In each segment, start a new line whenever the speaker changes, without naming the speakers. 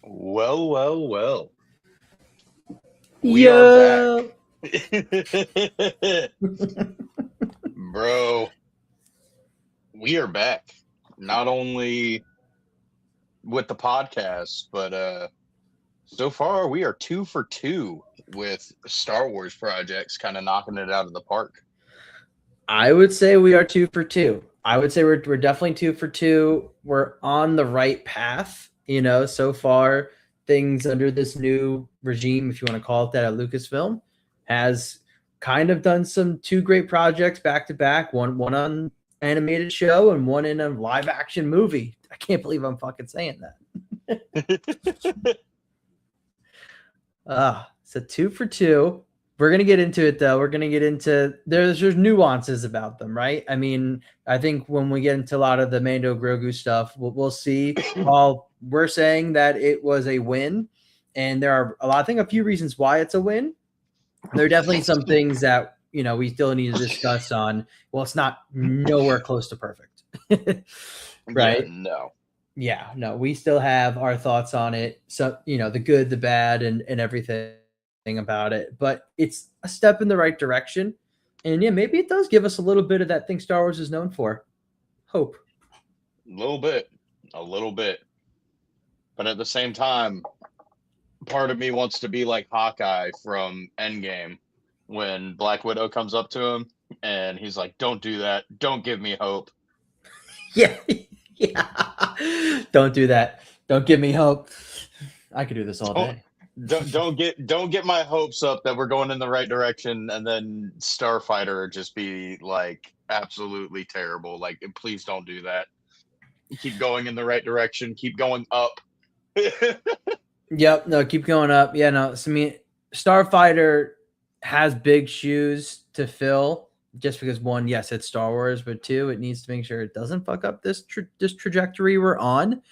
Well, well, well. We are back.
Yo.
Bro, we are back. Not only with the podcast, but so far we are 2 for 2 with Star Wars projects, kind of knocking it out of the park.
I would say we are 2 for 2. I would say we're definitely 2 for 2. We're on the right path, so far things under this new regime, if you want to call it that, at Lucasfilm has kind of done some two great projects back to back, one on animated show and one in a live action movie. I can't believe I'm fucking saying that. So 2 for 2. We're gonna get into it though. We're gonna get into there's nuances about them, right? I mean, I think when we get into a lot of the Mando Grogu stuff, we'll see. While we're saying that it was a win, and there are I think a few reasons why it's a win. There are definitely some things that we still need to discuss on. Well, it's not nowhere close to perfect, right?
Yeah, no.
Yeah, no, we still have our thoughts on it. So, the good, the bad, and everything about it. But it's a step in the right direction. And yeah, maybe it does give us a little bit of that thing Star Wars is known for. Hope.
A little bit. A little bit. But at the same time, part of me wants to be like Hawkeye from Endgame when Black Widow comes up to him and he's like, "Don't do that. Don't give me hope."
Yeah. Yeah. Don't do that. Don't give me hope. I could do this all
Don't
day.
don't get my hopes up that we're going in the right direction and then Starfighter just be like absolutely terrible. Like, please don't do that. Keep going in the right direction. Keep going up.
Yep. No, keep going up. Yeah, no. So, I mean, Starfighter has big shoes to fill just because, one, yes, it's Star Wars, but two, it needs to make sure it doesn't fuck up this trajectory we're on,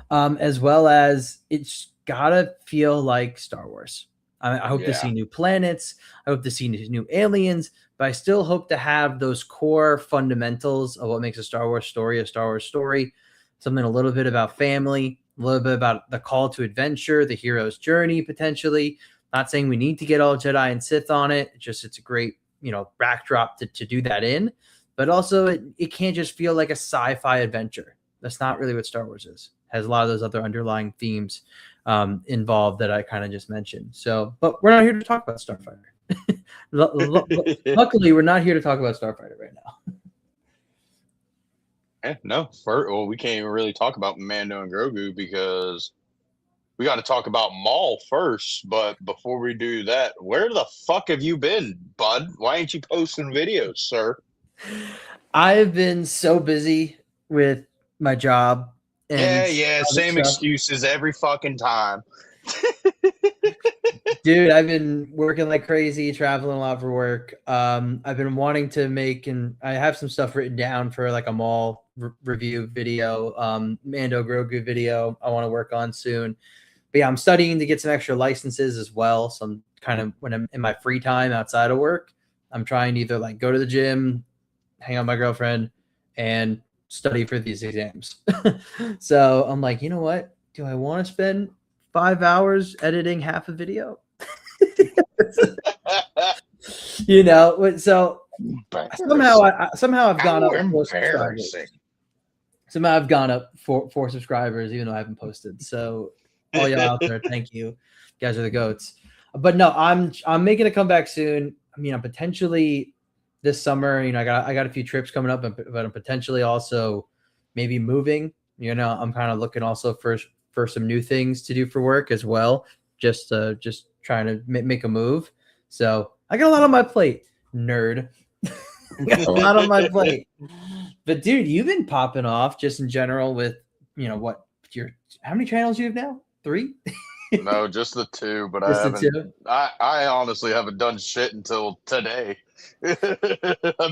as well as it's gotta feel like Star Wars. I hope to
Yeah.
see new planets. I hope to see new aliens, but I still hope to have those core fundamentals of what makes a Star Wars story a Star Wars story. Something a little bit about family, a little bit about the call to adventure, the hero's journey, potentially. Not saying we need to get all Jedi and Sith on it. It's a great, backdrop to do that in. But also, it can't just feel like a sci-fi adventure. That's not really what Star Wars is. It has a lot of those other underlying themes involved that I kind of just mentioned. So, but we're not here to talk about Starfighter. Luckily, we're not here to talk about Starfighter right now.
No, we can't even really talk about Mando and Grogu because we got to talk about Maul first. But before we do that, where the fuck have you been, bud? Why ain't you posting videos, sir?
I've been so busy with my job and
Yeah,
other
same
stuff.
excuses every fucking time.
Dude, I've been working like crazy, traveling a lot for work. I've been wanting to make, and I have some stuff written down for like a mall review video, Mando Grogu video I want to work on soon. But yeah, I'm studying to get some extra licenses as well. So I'm kind of, when I'm in my free time outside of work, I'm trying to either like go to the gym, hang out with my girlfriend, and study for these exams. So I'm like, you know what? Do I want to spend 5 hours editing half a video? So somehow I've gone
How
up 4 subscribers.
embarrassing.
Somehow I've gone up four subscribers, even though I haven't posted. So all y'all out there, thank you. You guys are the goats. But no, I'm making a comeback soon. I mean, I'm potentially this summer. I got a few trips coming up, but I'm potentially also maybe moving. I'm kind of looking also for some new things to do for work as well. Just trying to make a move. So I got a lot on my plate, nerd. Got a lot on my plate. But dude, you've been popping off just in general with how many channels you have now? 3?
No, just the 2, but
Just the 2?
I honestly haven't done shit until today. I've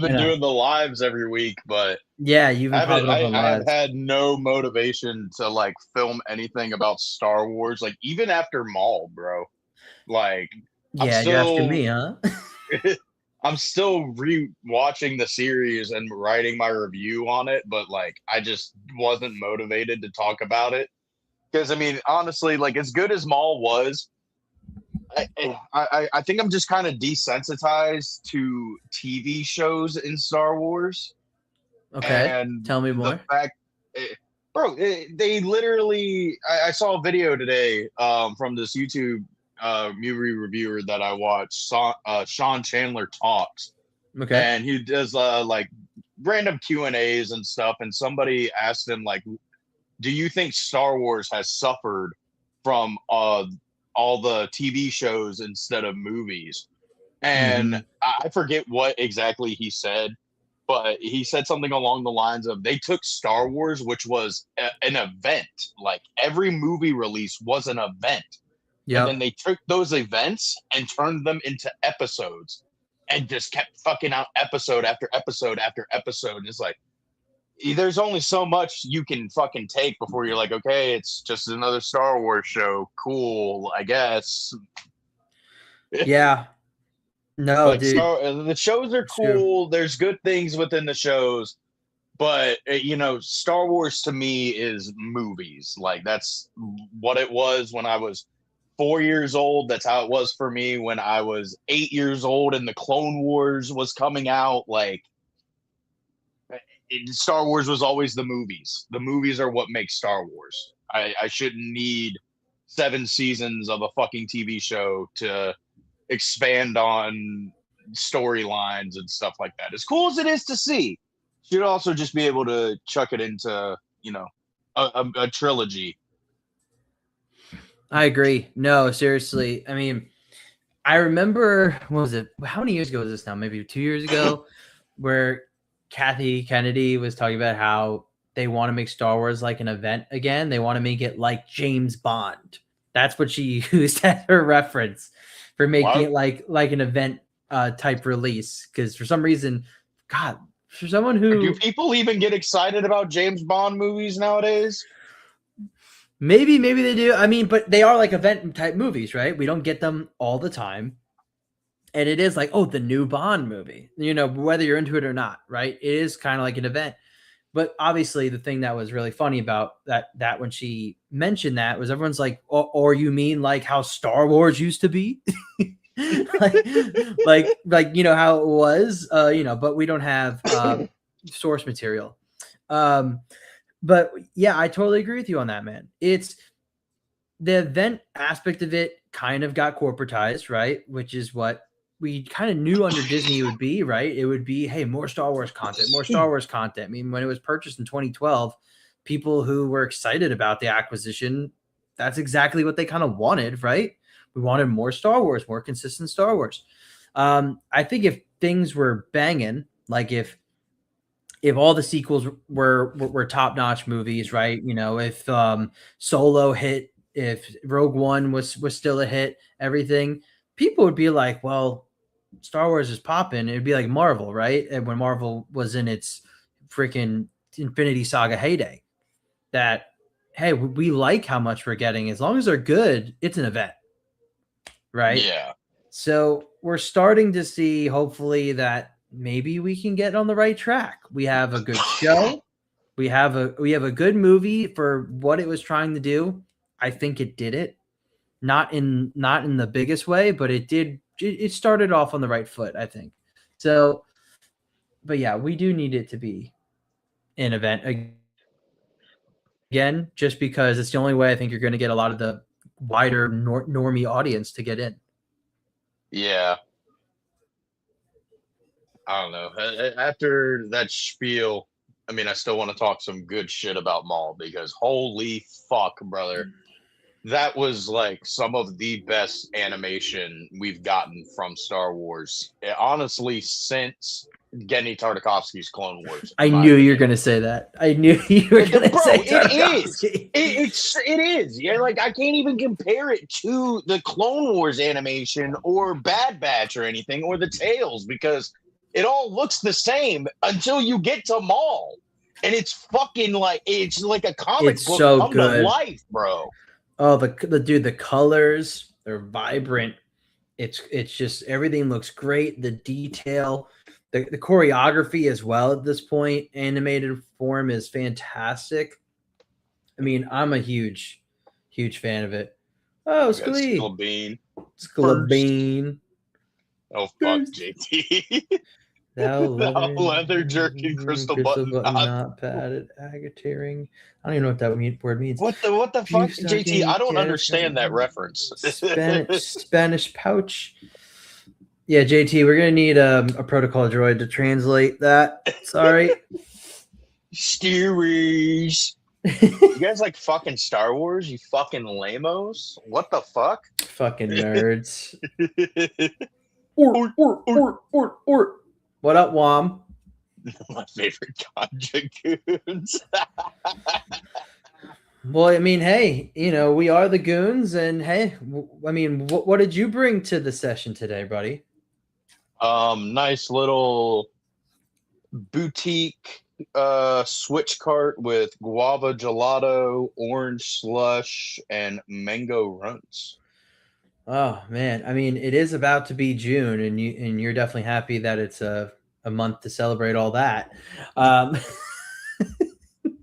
been doing the lives every week, but
yeah, you've been popping up on
I have
lives.
had no motivation to like film anything about Star Wars, like even after Maul, bro. Like
Yeah, you're after me, huh?
I'm still re-watching the series and writing my review on it, but like I just wasn't motivated to talk about it. Because I mean, honestly, like as good as Maul was, I think I'm just kind of desensitized to TV shows in Star Wars,
Okay,
and
tell me
the
more.
fact, bro, they literally. I saw a video today from this YouTube movie reviewer that I watched, Sean Chandler Talks,
Okay.
and he does like random Q&As and stuff, and somebody asked him like, do you think Star Wars has suffered from all the TV shows instead of movies? And
Hmm.
I forget what exactly he said, but he said something along the lines of they took Star Wars, which was an event, like every movie release was an event, and then
Yep.
they took those events and turned them into episodes and just kept fucking out episode after episode after episode. And it's like, there's only so much you can fucking take before you're like, okay, it's just another Star Wars show. Cool, I guess.
Yeah. No,
Like
dude.
the shows are
It's true.
cool. There's good things within the shows, but Star Wars to me is movies. Like that's what it was when I was 4 years old. That's how it was for me when I was 8 years old and the Clone Wars was coming out. Like Star Wars was always the movies. The movies are what makes Star Wars. I shouldn't need 7 seasons of a fucking TV show to expand on storylines and stuff like that. As cool as it is to see, should also just be able to chuck it into, a trilogy.
I agree. No, seriously. I mean, I remember, what was it? How many years ago was this now? Maybe 2 years ago, where Kathy Kennedy was talking about how they want to make Star Wars like an event again. They want to make it like James Bond. That's what she used as her reference for making
Wow.
it like an event type release. Because for some reason, God, for someone
Do
who
people even get excited about James Bond movies nowadays?
maybe they do. I mean, but they are like event type movies, right? We don't get them all the time. And it is like, oh, the new Bond movie, whether you're into it or not, right? It is kind of like an event. But obviously, the thing that was really funny about that when she mentioned that was everyone's like, or you mean like how Star Wars used to be? like, how it was, but we don't have source material. But yeah, I totally agree with you on that, man. It's the event aspect of it kind of got corporatized, right? Which is what we kind of knew under Disney it would be, right? It would be, hey, more Star Wars content, more Star Wars content. I mean, when it was purchased in 2012, people who were excited about the acquisition, that's exactly what they kind of wanted, right? We wanted more Star Wars, more consistent Star Wars. I think if things were banging, like if all the sequels were top notch movies, right? If Solo hit, if Rogue One was still a hit, everything, people would be like, well, Star Wars is popping. It'd be like Marvel, right? And when Marvel was in its freaking Infinity Saga heyday, that hey, we like how much we're getting. As long as they're good, it's an event, right?
Yeah.
So we're starting to see, hopefully, that maybe we can get on the right track. We have a good show. We have a good movie for what it was trying to do. I think it did it. Not in the biggest way, but it did. It started off on the right foot, I think. So, but yeah, we do need it to be an event again, just because it's the only way I think you're going to get a lot of the wider normie audience to get in.
Yeah. I don't know. After that spiel, I mean, I still want to talk some good shit about Maul because holy fuck, brother. That was like some of the best animation we've gotten from Star Wars. Honestly, since Genny Tartakovsky's Clone Wars,
I
in my
knew you were
opinion.
going to say that. I knew you were going to
Bro,
say
it is.
Tarkovsky.
It is. Yeah, like I can't even compare it to the Clone Wars animation or Bad Batch or anything or the Tales because it all looks the same until you get to Maul. And it's fucking like it's like a comic
It's
book
so
come to
good.
life, bro.
Oh, the dude, the colors, they're vibrant. It's just everything looks great. The detail, the choreography as well at this point, animated form is fantastic. I mean, I'm a huge Huge fan of it. Oh,
We got
Sklee.
Bean.
Bean.
Oh fuck, JT.
Thou
The leather jerkin crystal button knot.
not padded, agateering. I don't even know what that word means.
What the fuck, JT? I don't understand that reference.
Spanish pouch. Yeah, JT, we're gonna need a protocol droid to translate that. Sorry.
Steeries. You guys like fucking Star Wars? You fucking lamos? What the fuck?
Fucking nerds. Or. What up, Wom?
My favorite ganja goons.
Well, I mean, hey, we are the goons, and hey, I mean, what did you bring to the session today, buddy?
Nice little boutique switch cart with guava gelato, orange slush, and mango runts.
Oh man, I mean, it is about to be June, and you're definitely happy that it's a month to celebrate all that.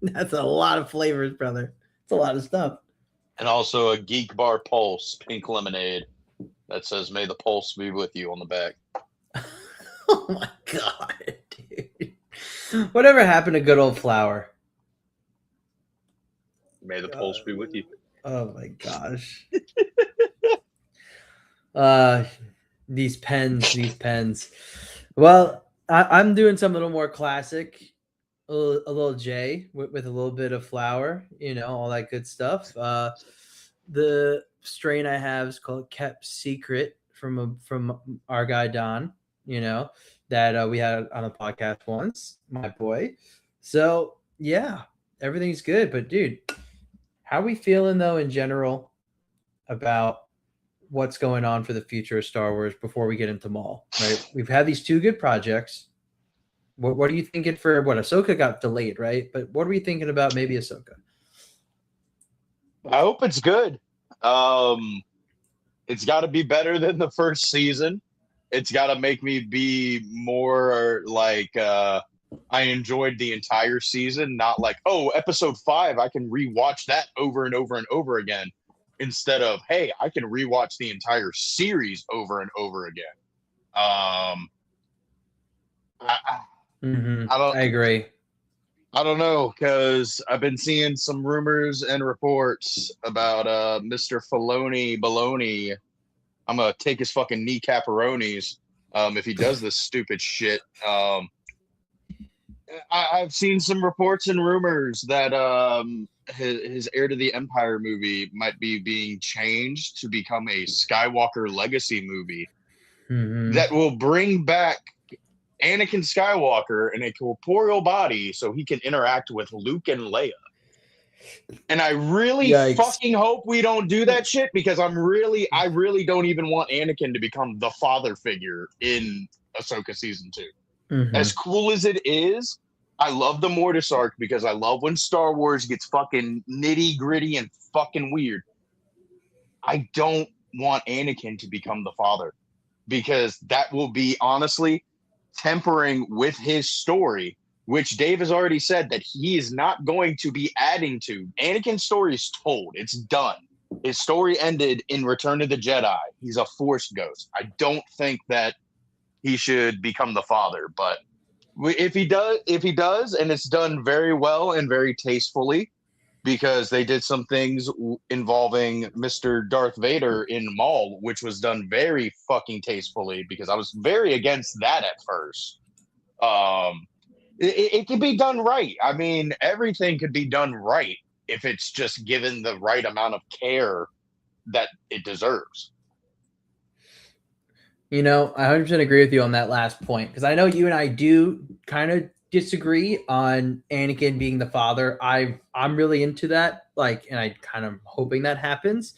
That's a lot of flavors, brother. It's a lot of stuff.
And also a Geek Bar Pulse pink lemonade that says "May the Pulse be with you" on the back.
Oh my god, dude! Whatever happened to good old flour?
May the pulse be with you.
Oh my gosh. These pens. Well, I'm doing something a little more classic, a little J with a little bit of flour, all that good stuff. The strain I have is called Kept Secret from our guy Don, that we had on a podcast once, my boy. So yeah, everything's good. But dude, how are we feeling though in general about what's going on for the future of Star Wars before we get into Maul, right? We've had these two good projects. What are you thinking for what Ahsoka got delayed, right? But what are we thinking about maybe Ahsoka?
I hope it's good. It's got to be better than the first season. It's got to make me be more like I enjoyed the entire season, not like, oh, episode 5, I can rewatch that over and over and over again. Instead of, hey, I can rewatch the entire series over and over again. I
agree.
I don't know, because I've been seeing some rumors and reports about Mr. Baloney. I'm gonna take his fucking kneecaparonis if he does this stupid shit. I've seen some reports and rumors that his Heir to the Empire movie might be being changed to become a Skywalker legacy movie that will bring back Anakin Skywalker in a corporeal body so he can interact with Luke and Leia. And I really fucking hope we don't do that shit, because I really don't even want Anakin to become the father figure in Ahsoka season 2. As cool as it is, I love the Mortis arc because I love when Star Wars gets fucking nitty gritty and fucking weird. I don't want Anakin to become the father, because that will be honestly tempering with his story, which Dave has already said that he is not going to be adding to. Anakin's story is told. It's done. His story ended in Return of the Jedi. He's a Force ghost. I don't think that he should become the father, but if he does, and it's done very well and very tastefully, because they did some things involving Mr. Darth Vader in Maul, which was done very fucking tastefully, because I was very against that at first. It could be done right. I mean, everything could be done right if it's just given the right amount of care that it deserves.
I 100% agree with you on that last point, because I know you and I do kind of disagree on Anakin being the father. I'm really into that, and I kind of hoping that happens.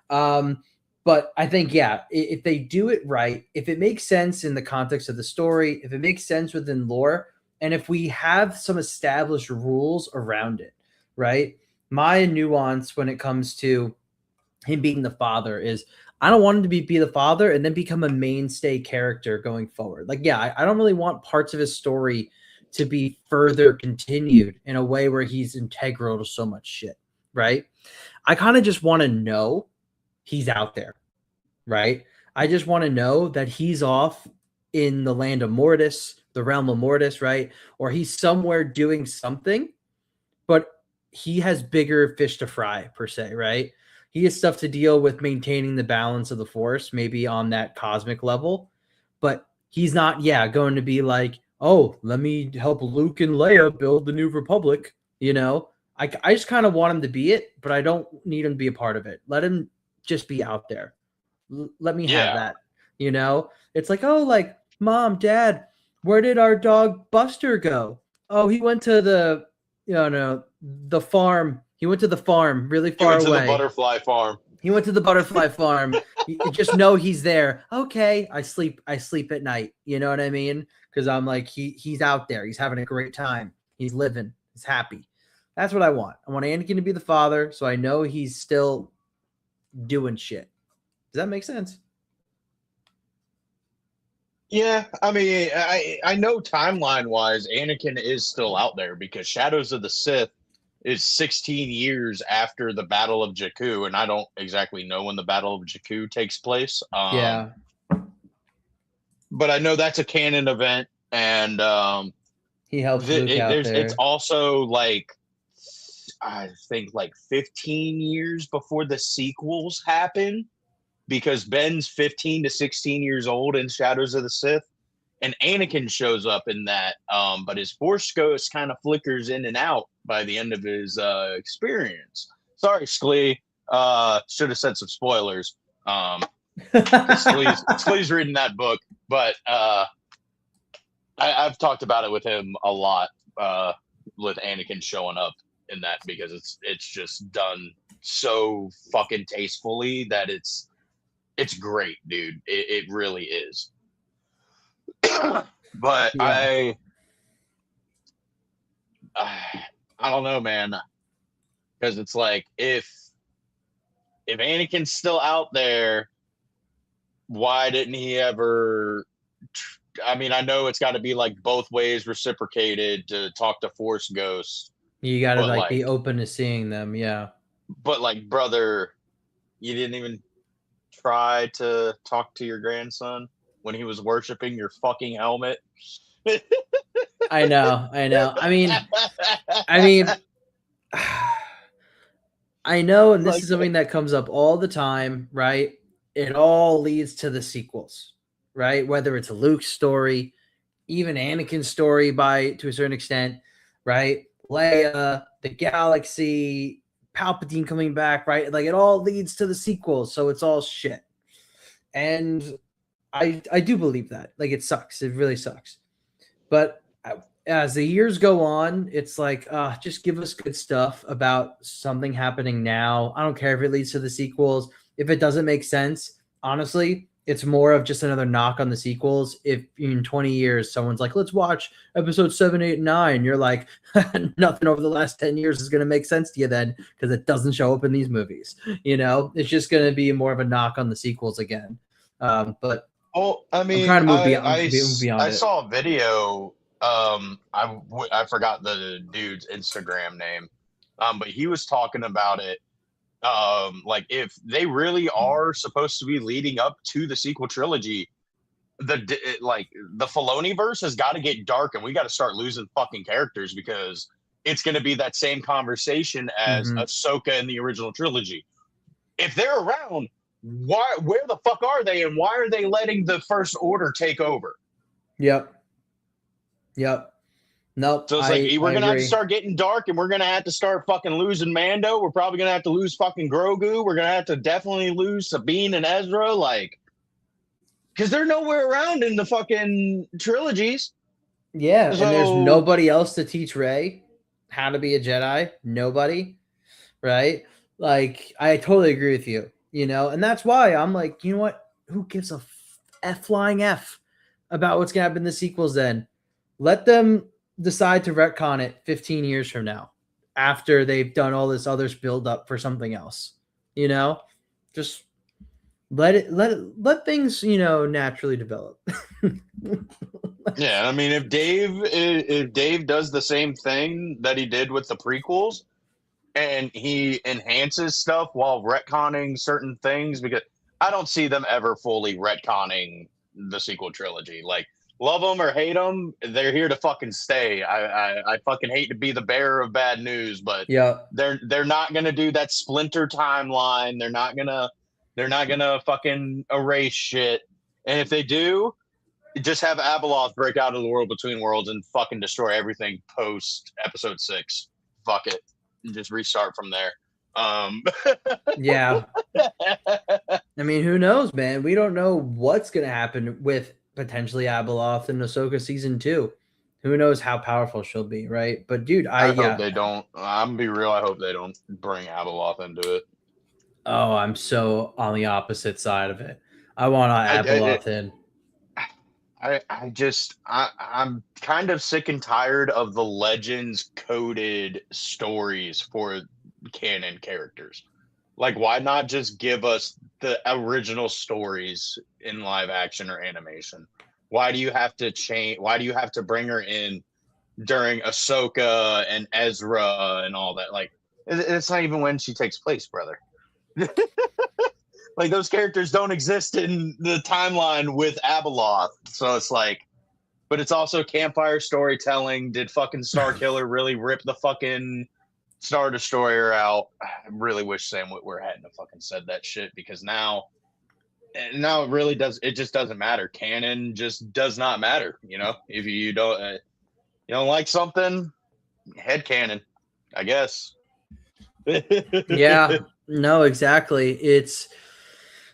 But I think, yeah, if they do it right, if it makes sense in the context of the story, if it makes sense within lore, and if we have some established rules around it, right? My nuance when it comes to him being the father is, I don't want him to be the father and then become a mainstay character going forward. I don't really want parts of his story to be further continued in a way where he's integral to so much shit, right? I kind of just want to know he's out there, right? I just want to know that he's off in the land of Mortis, the realm of Mortis, right? Or he's somewhere doing something, but he has bigger fish to fry, per se, right? He has stuff to deal with maintaining the balance of the Force, maybe on that cosmic level, but he's not, going to be like, oh, let me help Luke and Leia build the New Republic, you know? I just kind of want him to be it, but I don't need him to be a part of it. Let him just be out there. Let me have that, you know? It's like, oh, like, Mom, Dad, where did our dog Buster go? Oh, he went to the, the farm. He went to the farm really far away.
He went to the butterfly farm.
He went to the butterfly farm. You just know he's there. Okay, I sleep at night. You know what I mean? Because I'm like, he's out there. He's having a great time. He's living. He's happy. That's what I want. I want Anakin to be the father, so I know he's still doing shit. Does that make sense?
Yeah, I mean, I know timeline-wise, Anakin is still out there because Shadows of the Sith is 16 years after the Battle of Jakku, and I don't exactly know when the Battle of Jakku takes place.
Yeah.
But I know that's a canon event, and
he helps Luke out there.
It's also like, I think like 15 years before the sequels happen, because Ben's 15 to 16 years old in Shadows of the Sith, and Anakin shows up in that, but his Force ghost kind of flickers in and out by the end of his experience. Sorry, Sklee. Should have said some spoilers. Sklee's reading that book, but I've talked about it with him a lot, with Anakin showing up in that, because it's just done so fucking tastefully that it's great, dude. It really is. But yeah. I don't know, man, because it's like, if Anakin's still out there, why didn't he ever? I mean, I know it's got to be like both ways reciprocated to talk to Force ghosts.
You got to like be open to seeing them, yeah.
But like, brother, you didn't even try to talk to your grandson when he was worshiping your fucking helmet.
I know. I mean, I know, and this is something that comes up all the time, right? It all leads to the sequels, right? Whether it's a Luke story, even Anakin's story to a certain extent, right? Leia, the galaxy, Palpatine coming back, right? Like, it all leads to the sequels, so it's all shit. And I do believe that. Like, it sucks. It really sucks. But as the years go on, it's like, just give us good stuff about something happening now. I don't care if it leads to the sequels. If it doesn't make sense, honestly, it's more of just another knock on the sequels. If in 20 years someone's like, let's watch episode 7, 8, 9, you're like, nothing over the last 10 years is going to make sense to you then, because it doesn't show up in these movies. You know, it's just going to be more of a knock on the sequels again. But
I mean,
I'm trying to move beyond
I
it.
saw a video. I forgot the dude's Instagram name, but he was talking about it. Like, if they really are supposed to be leading up to the sequel trilogy, the Filoni verse has got to get dark, and we got to start losing fucking characters, because it's going to be that same conversation as Ahsoka in the original trilogy. If they're around, where the fuck are they, and why are they letting the First Order take over?
Yep. Nope.
So it's like, we're gonna have to start getting dark, and we're gonna have to start fucking losing Mando. We're probably gonna have to lose fucking Grogu. We're gonna have to definitely lose Sabine and Ezra, like, because they're nowhere around in the fucking trilogies.
Yeah, so, and there's nobody else to teach Rey how to be a Jedi. Nobody, right? Like, I totally agree with you. You know, and that's why I'm like, you know what? Who gives a flying F about what's gonna happen in the sequels? Then let them decide to retcon it 15 years from now, after they've done all this other build up for something else. You know, just let things, you know, naturally develop.
Yeah, I mean, if Dave does the same thing that he did with the prequels, and he enhances stuff while retconning certain things, because I don't see them ever fully retconning the sequel trilogy. Like, love them or hate them, they're here to fucking stay. I fucking hate to be the bearer of bad news, but
Yeah.
they're not gonna do that splinter timeline. They're not gonna fucking erase shit. And if they do, just have Abeloth break out of the world between worlds and fucking destroy everything post episode 6. Fuck it. Just restart from there.
Yeah. I mean, who knows, man? We don't know what's going to happen with potentially Abeloth in Ahsoka season 2. Who knows how powerful she'll be, right? But dude,
I hope they don't. I'm gonna be real. I hope they don't bring Abeloth into it.
Oh, I'm so on the opposite side of it. I want Abeloth in.
I'm kind of sick and tired of the Legends coded stories for canon characters. Like, why not just give us the original stories in live action or animation? Why do you have to change? Why do you have to bring her in during Ahsoka and Ezra and all that? Like, it's not even when she takes place, brother. Like, those characters don't exist in the timeline with Abeloth. So it's like, but it's also campfire storytelling. Did fucking Starkiller really rip the fucking Star Destroyer out? I really wish Sam Witwer hadn't have fucking said that shit, because now it really does. It just doesn't matter. Canon just does not matter. You know, if you don't like something, head canon, I guess.
Yeah, no, exactly. It's,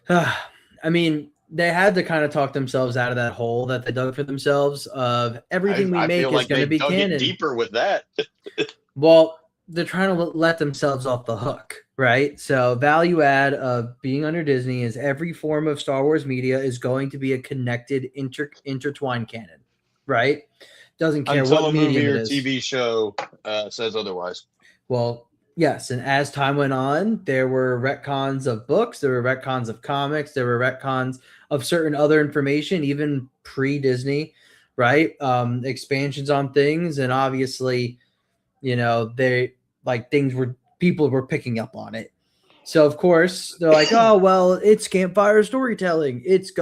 I mean, they had to kind of talk themselves out of that hole that they dug for themselves of everything we make is going to be canon.
Deeper with that.
Well, they're trying to let themselves off the hook, right? So value add of being under Disney is every form of Star Wars media is going to be a connected, intertwined canon, right? Doesn't care
until
what
a movie
medium
or
it is.
TV show says otherwise.
Well, yes, and as time went on, there were retcons of books, there were retcons of comics, there were retcons of certain other information, even pre-Disney, right? Expansions on things, and obviously, they like things were people were picking up on it. So of course they're like, oh well, it's campfire storytelling. It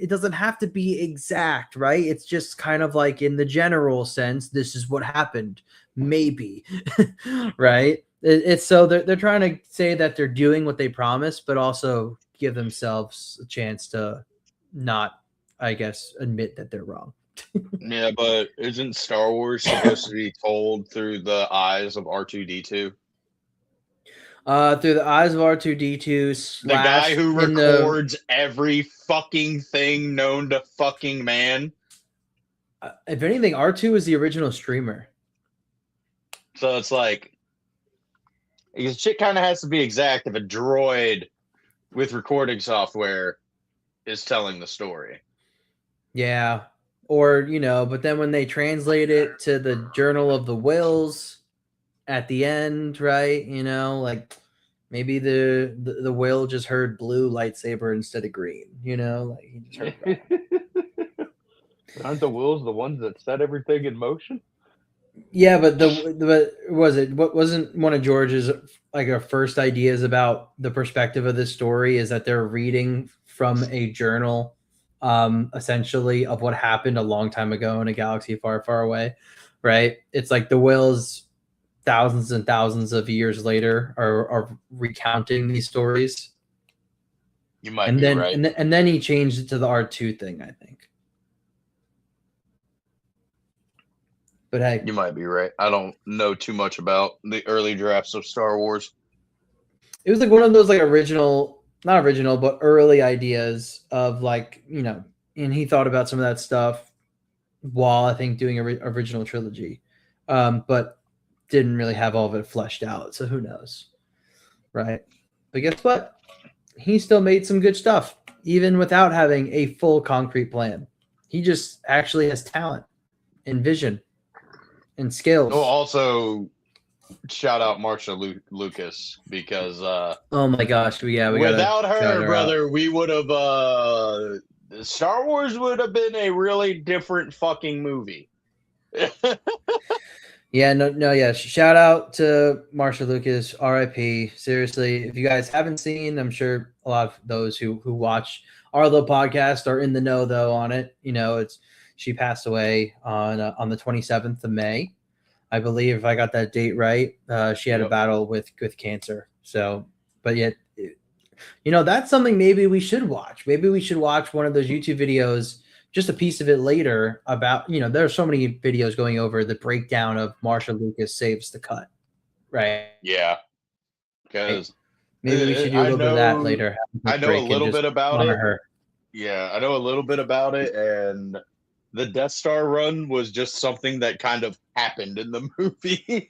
doesn't have to be exact, right? It's just kind of like in the general sense, this is what happened, maybe, right? It's so they're trying to say that they're doing what they promised, but also give themselves a chance to not, I guess, admit that they're wrong.
Yeah, but isn't Star Wars supposed to be told through the eyes of R2D2?
Through the eyes of R2D2
The guy who records every fucking thing known to fucking man.
If anything, R2 is the original streamer.
So it's like, shit kind of has to be exact if a droid with recording software is telling the story.
Yeah. Or, but then when they translate it to the Journal of the Wills at the end, right? Like maybe the whale just heard blue lightsaber instead of green, like he just heard that.
Aren't the Wills the ones that set everything in motion?
Yeah, but wasn't one of George's like our first ideas about the perspective of this story is that they're reading from a journal, essentially, of what happened a long time ago in a galaxy far, far away, right? It's like the Wills thousands and thousands of years later are recounting these stories.
You might be right.
And then he changed it to the R2 thing, I think. But hey,
you might be right. I don't know too much about the early drafts of Star Wars.
It was like one of those like not original, but early ideas of like, and he thought about some of that stuff while I think doing original trilogy, but didn't really have all of it fleshed out. So who knows, right? But guess what? He still made some good stuff, even without having a full concrete plan. He just actually has talent and vision and skills.
Oh, also shout out Marsha Lucas, because
oh my gosh,
without her, brother, we would have Star Wars would have been a really different fucking movie.
Yeah, yeah. Shout out to Marsha Lucas, R.I.P. Seriously, if you guys haven't seen, I'm sure a lot of those who watch our little podcast are in the know though on it. She passed away on the 27th of May, I believe, if I got that date right. She had a
Yep.
battle with cancer. So, but yet, that's something maybe we should watch. Maybe we should watch one of those YouTube videos, just a piece of it later about, there are so many videos going over the breakdown of Marsha Lucas Saves the Cut, right?
Yeah, because
Maybe we should do a little bit of that later.
I know a
Break and
little
just
bit about
honor
it.
her.
Yeah, I know a little bit about it, and the Death Star run was just something that kind of happened in the movie.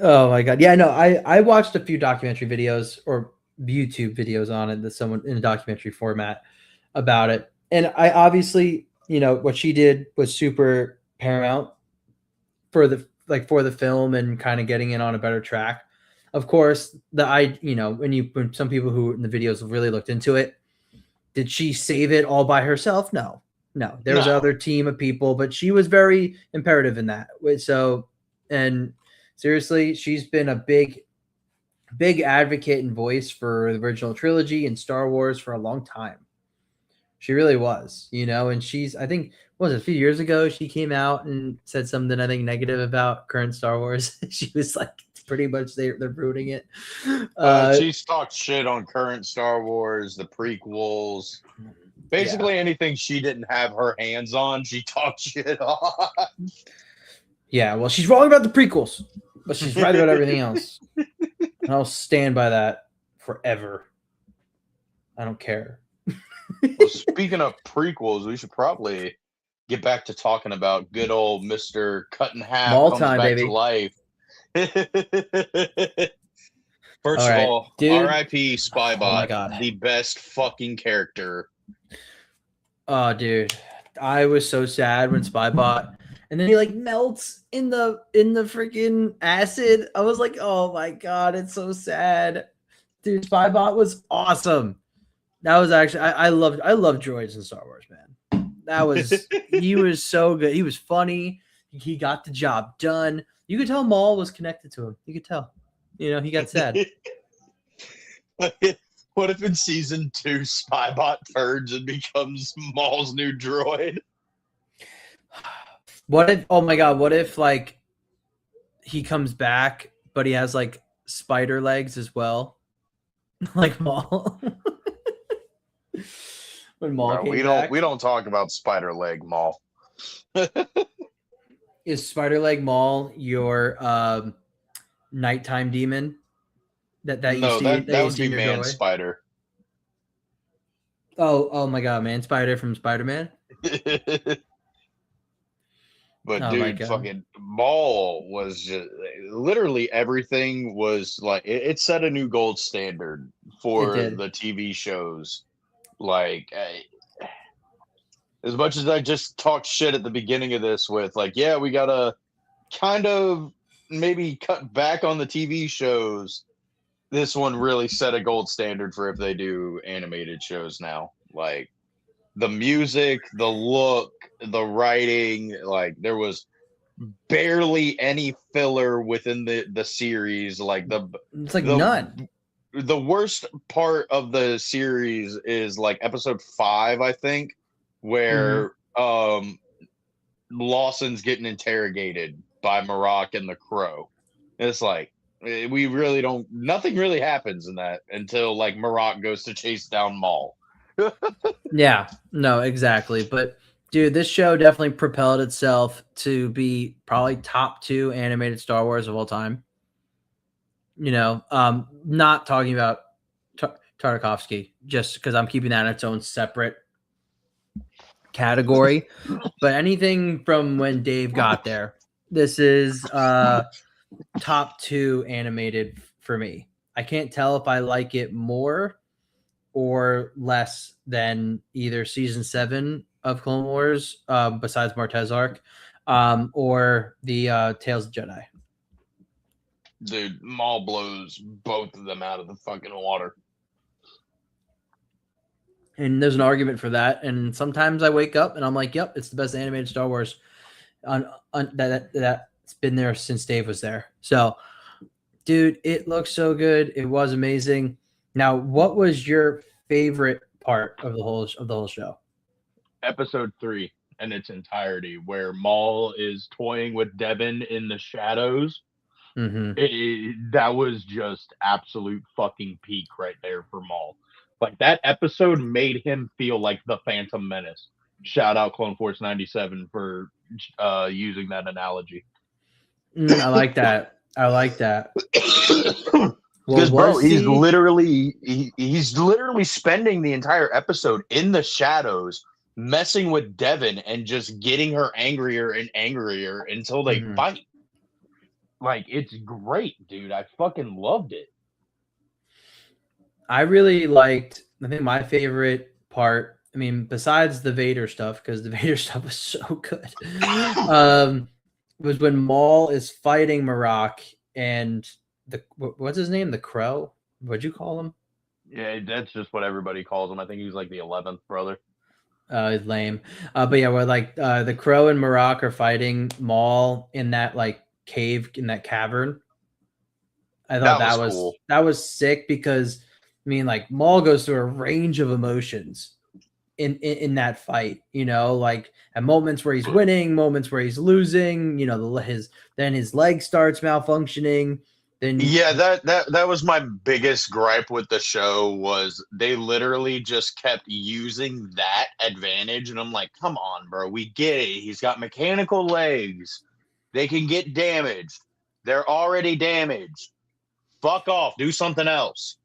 Oh my god. Yeah, no, I watched a few documentary videos or YouTube videos on it that someone in a documentary format about it. And I obviously, what she did was super paramount for the film and kind of getting it on a better track. Of course, when some people who in the videos have really looked into it, did she save it all by herself? No. There was
No.
another team of people, but she was very imperative in that. So, and seriously, she's been a big advocate and voice for the original trilogy and Star Wars for a long time. She really was, and I think, what was it, a few years ago, she came out and said something, I think, negative about current Star Wars. She was like, pretty much they're rooting it.
She's talked shit on current Star Wars, the prequels. Basically anything she didn't have her hands on, she talked shit on.
Yeah, well, she's wrong about the prequels, but she's right about everything else. And I'll stand by that forever. I don't care.
Well, speaking of prequels, we should probably get back to talking about good old Mr. Cut in Half
Maul
comes
time,
back
baby.
to life. First
All
of
right,
all,
dude.
R.I.P. Spybot,
Oh my God.
the best fucking character.
Oh, dude, I was so sad when Spybot, and then he like melts in the freaking acid. I was like, oh my god, it's so sad, dude. Spybot was awesome. That was actually I love droids in Star Wars, man. That was he was so good. He was funny. He got the job done. You could tell Maul was connected to him. You could tell. He got sad.
What if in season 2 Spybot turns and becomes Maul's new droid?
What if? Oh my god! What if like he comes back, but he has like spider legs as well, like Maul? When Maul came back,
we don't talk about spider leg Maul.
Is spider leg Maul your nighttime demon? That you
No,
see
that would be
in your
Man
doorway?
Spider.
Oh my god, Man Spider from Spider-Man.
But
Oh
dude, fucking Maul was just literally everything was like it set a new gold standard for the TV shows. Like, as much as I just talked shit at the beginning of this with like, yeah, we gotta kind of maybe cut back on the TV shows. This one really set a gold standard for if they do animated shows now. Like the music, the look, the writing, like there was barely any filler within the series. Like
it's like none.
The worst part of the series is like episode 5, I think, where Lawson's getting interrogated by Marok and the Crow. It's like we really don't. Nothing really happens in that until like Marok goes to chase down Maul.
Yeah, no, exactly. But dude, this show definitely propelled itself to be probably top 2 animated Star Wars of all time. Not talking about Tartakovsky, just because I'm keeping that in its own separate category. But anything from when Dave got there, this is top 2 animated for me. I can't tell if I like it more or less than either season 7 of Clone Wars, besides Martez arc, or the Tales of Jedi.
Dude, Maul blows both of them out of the fucking water.
And there's an argument for that. And sometimes I wake up and I'm like, yep, it's the best animated Star Wars. that's been there since Dave was there. So, dude, it looks so good. It was amazing. Now, what was your favorite part of the whole show?
Episode 3 in its entirety, where Maul is toying with Devin in the shadows.
Mm-hmm.
That was just absolute fucking peak right there for Maul. Like that episode made him feel like the Phantom Menace. Shout out Clone Force 97 for using that analogy.
I like that. I like that. Well,
Because bro,
was he?
he's literally spending the entire episode in the shadows, messing with Devin and just getting her angrier and angrier until they
Mhm.
fight. Like it's great, dude. I fucking loved it.
I really liked. I think my favorite part. I mean, besides the Vader stuff, because the Vader stuff was so good, was when Maul is fighting Marak and what's his name? The Crow. What'd you call him?
Yeah, that's just what everybody calls him. I think he was like the 11th brother.
Lame. But yeah, where like the Crow and Marak are fighting Maul in that like cave in that cavern. I thought
That was cool.
that was sick because I mean like Maul goes through a range of emotions in that fight, you know, like at moments where he's winning, moments where he's losing, you know, his leg starts malfunctioning. Then
Yeah, that was my biggest gripe with the show was they literally just kept using that advantage, and I'm like, come on, bro, we get it. He's got mechanical legs. They can get damaged. They're already damaged. Fuck off. Do something else.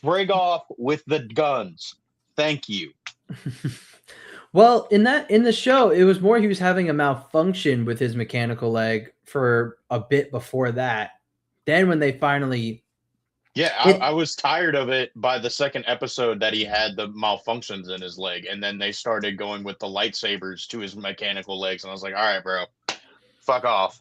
Frig off with the guns. Thank you.
well, in the show, it was more he was having a malfunction with his mechanical leg for a bit before that. Then when they finally
Yeah, I was tired of it by the second episode that he had the malfunctions in his leg, and then they started going with the lightsabers to his mechanical legs, and I was like, all right, bro, fuck off.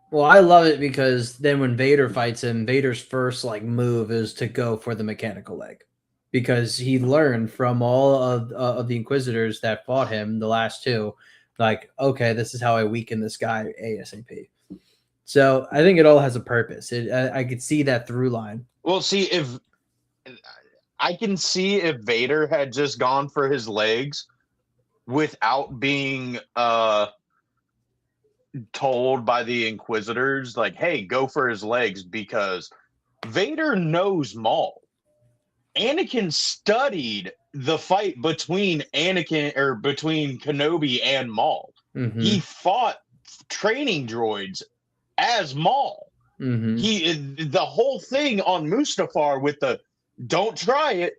well, I love it because then when Vader fights him, Vader's first like move is to go for the mechanical leg because he learned from all of the Inquisitors that fought him, the last two, like, okay, this is how I weaken this guy ASAP. So I think it all has a purpose. I could see that through line.
Well, see, if I can see if Vader had just gone for his legs without being told by the Inquisitors, like, hey, go for his legs, because Vader knows Maul. Anakin studied the fight between Kenobi and Maul.
Mm-hmm.
He fought training droids as Maul.
Mm-hmm.
The whole thing on Mustafar with the don't try it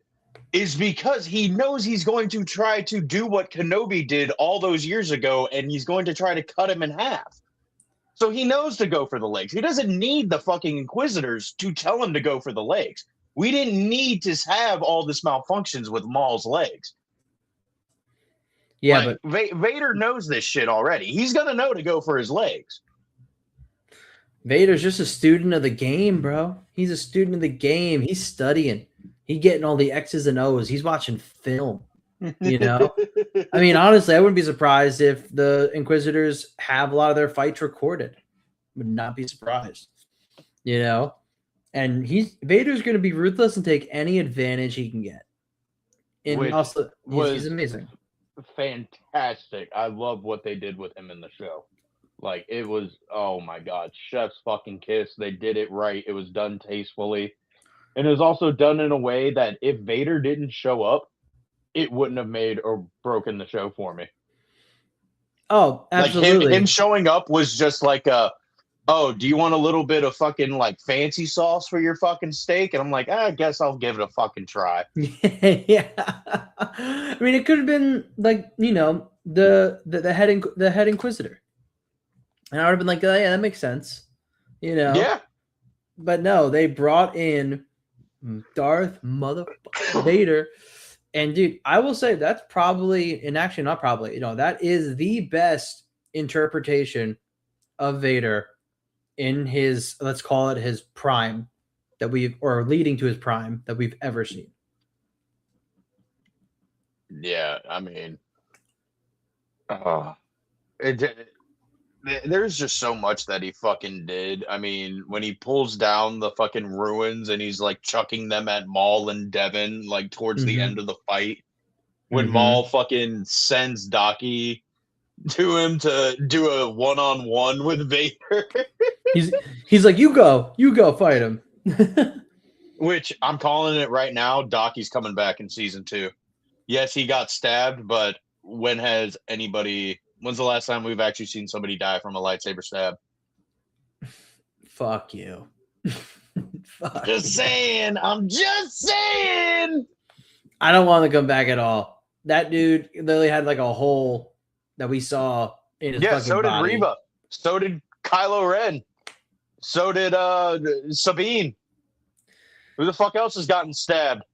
is because he knows he's going to try to do what Kenobi did all those years ago, and he's going to try to cut him in half. So he knows to go for the legs. He doesn't need the fucking Inquisitors to tell him to go for the legs. We didn't need to have all this malfunctions with Maul's legs.
Yeah,
like,
but
Vader knows this shit already. He's gonna know to go for his legs.
Vader's just a student of the game, bro. He's a student of the game. He's studying. He's getting all the X's and O's. He's watching film. You know? I mean, honestly, I wouldn't be surprised if the Inquisitors have a lot of their fights recorded. Would not be surprised. You know? And Vader's going to be ruthless and take any advantage he can get. And
Which
also, he's amazing.
Fantastic. I love what they did with him in the show. Like, it was, oh my God, chef's fucking kiss. They did it right. It was done tastefully. And it was also done in a way that if Vader didn't show up, it wouldn't have made or broken the show for me.
Oh, absolutely.
Like him showing up was just like oh, do you want a little bit of fucking like fancy sauce for your fucking steak? And I'm like, I guess I'll give it a fucking try.
Yeah. I mean, it could have been like, you know, the head Inquisitor. And I would have been like, oh, yeah, that makes sense. You know?
Yeah.
But no, they brought in Darth motherfucker Vader. And dude, I will say that's probably, and actually not probably, you know, that is the best interpretation of Vader in his, let's call it his prime or leading to his prime that we've ever seen.
Yeah, I mean, there's just so much that he fucking did. I mean, when he pulls down the fucking ruins and he's like chucking them at Maul and Devin, like towards the end of the fight, when Maul fucking sends Daki to him to do a one-on-one with Vader.
He's like, you go fight him.
Which I'm calling it right now. Daki's coming back in season 2. Yes, he got stabbed, but when's the last time we've actually seen somebody die from a lightsaber stab?
Fuck you.
Fuck just saying. I'm just saying.
I don't want to come back at all. That dude literally had like a hole that we saw in his fucking
so did
body.
Reva. So did Kylo Ren. So did Sabine. Who the fuck else has gotten stabbed?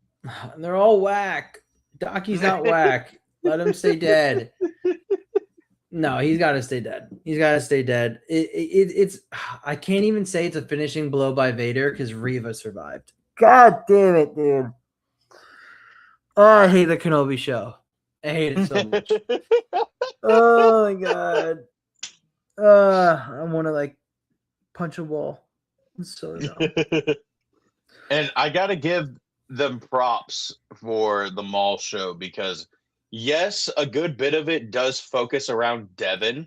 They're all whack. Daki's not whack. Let him stay dead. No, he's got to stay dead. He's got to stay dead. It's I can't even say it's a finishing blow by Vader because Reva survived. God damn it, dude. Oh, I hate the Kenobi show. I hate it so much. Oh my god. I want to like punch a wall. I'm so dumb.
And I gotta give them props for the Maul show because yes, a good bit of it does focus around Devin.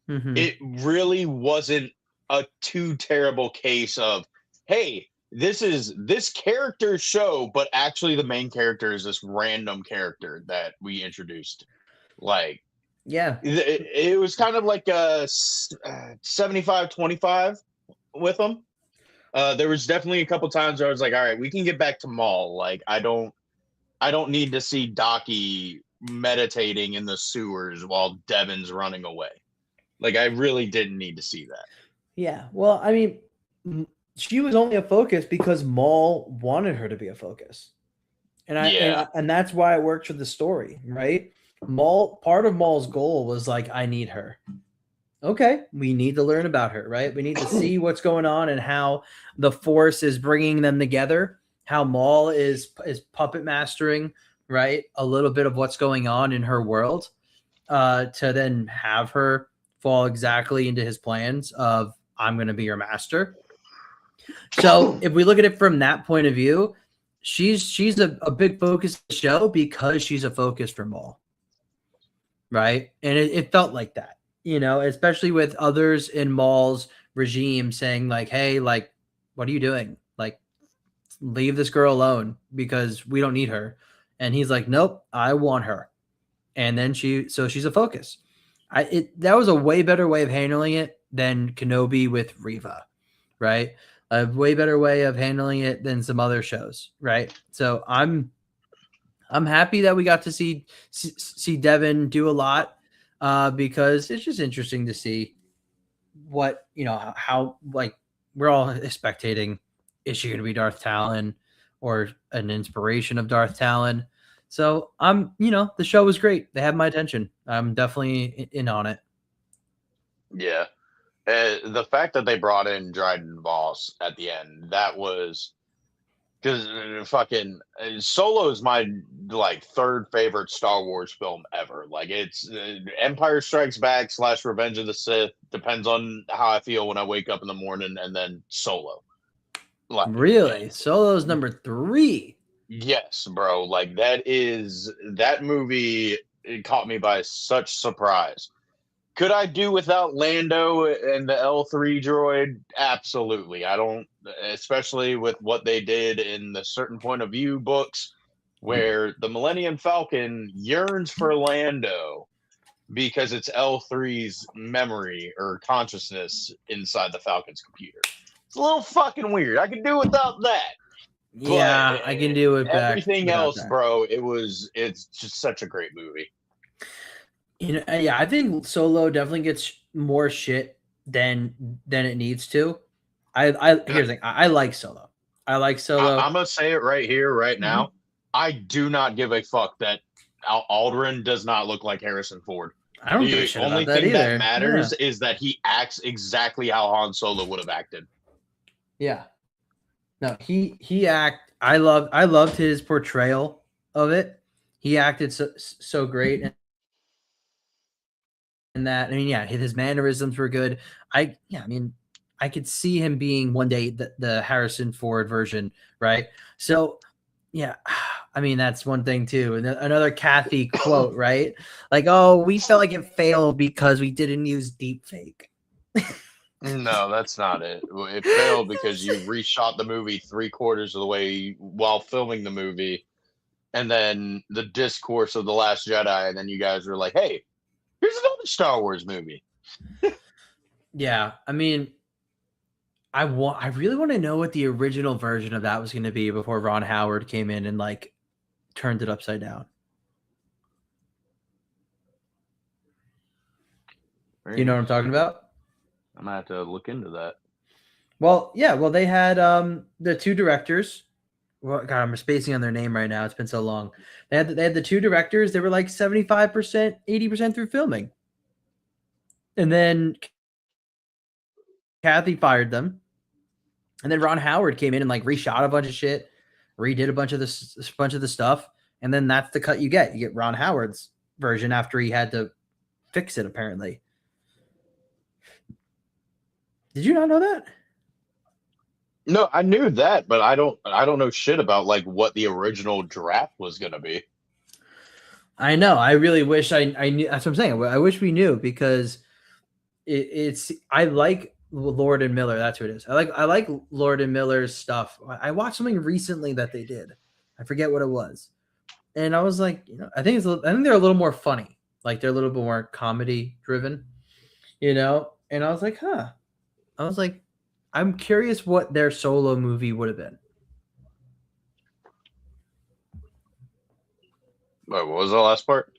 It really wasn't a too terrible case of, hey, this is this character's show, but actually the main character is this random character that we introduced. Like,
yeah,
it was kind of like a 75-25 with them. There was definitely a couple times where I was like, all right, we can get back to Maul. Like, I don't need to see Daki meditating in the sewers while Devin's running away. Like, I really didn't need to see that.
Yeah. Well, I mean, she was only a focus because Maul wanted her to be a focus. And that's why it worked for the story, right? Part of Maul's goal was like, I need her. Okay, we need to learn about her, right? We need to see what's going on and how the Force is bringing them together, how Maul is puppet mastering, right? A little bit of what's going on in her world, to then have her fall exactly into his plans of, I'm going to be your master. So if we look at it from that point of view, she's a big focus of the show because she's a focus for Maul, right? And it felt like that. You know, especially with others in Maul's regime saying like, hey, like, what are you doing? Like, leave this girl alone because we don't need her. And he's like, nope, I want her. And then she's a focus. That was a way better way of handling it than Kenobi with Reva, right? A way better way of handling it than some other shows, right? So I'm happy that we got to see Devin do a lot. Because it's just interesting to see what, how like we're all spectating. Is she going to be Darth Talon or an inspiration of Darth Talon? So the show was great. They had my attention. I'm definitely in on it.
Yeah. The fact that they brought in Dryden Voss at the end, that was because fucking Solo is my like third favorite Star Wars film ever. Like, it's Empire Strikes Back / Revenge of the Sith. Depends on how I feel when I wake up in the morning, and then Solo.
Like, really, Solo's number 3.
Yes, bro. Like, that movie. It caught me by such surprise. Could I do without Lando and the L3 droid? Absolutely. I don't, especially with what they did in the Certain Point of View books, where the Millennium Falcon yearns for Lando because it's L3's memory or consciousness inside the Falcon's computer. It's a little fucking weird. I can do without that.
Yeah, I can do it back.
Everything else, bro, it's just such a great movie.
Yeah, I think Solo definitely gets more shit than it needs to. Here's the thing. I like Solo.
I'm gonna say it right here, right now. I do not give a fuck that Aldrin does not look like Harrison Ford.
I don't give a shit about that either. The only thing
that matters is that he acts exactly how Han Solo would have acted.
Yeah. No, I loved his portrayal of it. He acted so great. that. I mean, yeah, his mannerisms were good. I mean, I could see him being one day the Harrison Ford version, right? So, yeah, I mean, that's one thing too. And another Kathy quote, right? Like, oh, we felt like it failed because we didn't use deep fake.
No, that's not it. It failed because you reshot the movie 3/4 of the way while filming the movie, and then the discourse of The Last Jedi, and then you guys were like, "Hey, here's another Star Wars movie."
Yeah, I mean, I really want to know what the original version of that was going to be before Ron Howard came in and like turned it upside down. You know what I'm talking about?
I'm gonna have to look into that.
Well, yeah. Well, they had the two directors. Well, God, I'm spacing on their name right now. It's been so long. They had the two directors. They were like 75%, 80% through filming, and then Kathy fired them, and then Ron Howard came in and like reshot a bunch of shit, redid a bunch of the stuff, and then that's the cut you get. You get Ron Howard's version after he had to fix it. Apparently, did you not know that?
No, I knew that, but I don't know shit about like what the original draft was gonna be.
I know. I really wish I knew. That's what I'm saying. I wish we knew because it's. I like Lord and Miller. That's who it is. I like Lord and Miller's stuff. I watched something recently that they did. I forget what it was, and I was like, I think they're a little more funny. Like they're a little bit more comedy driven, And I was like, huh. I was like, I'm curious what their solo movie would have been.
What was the last part?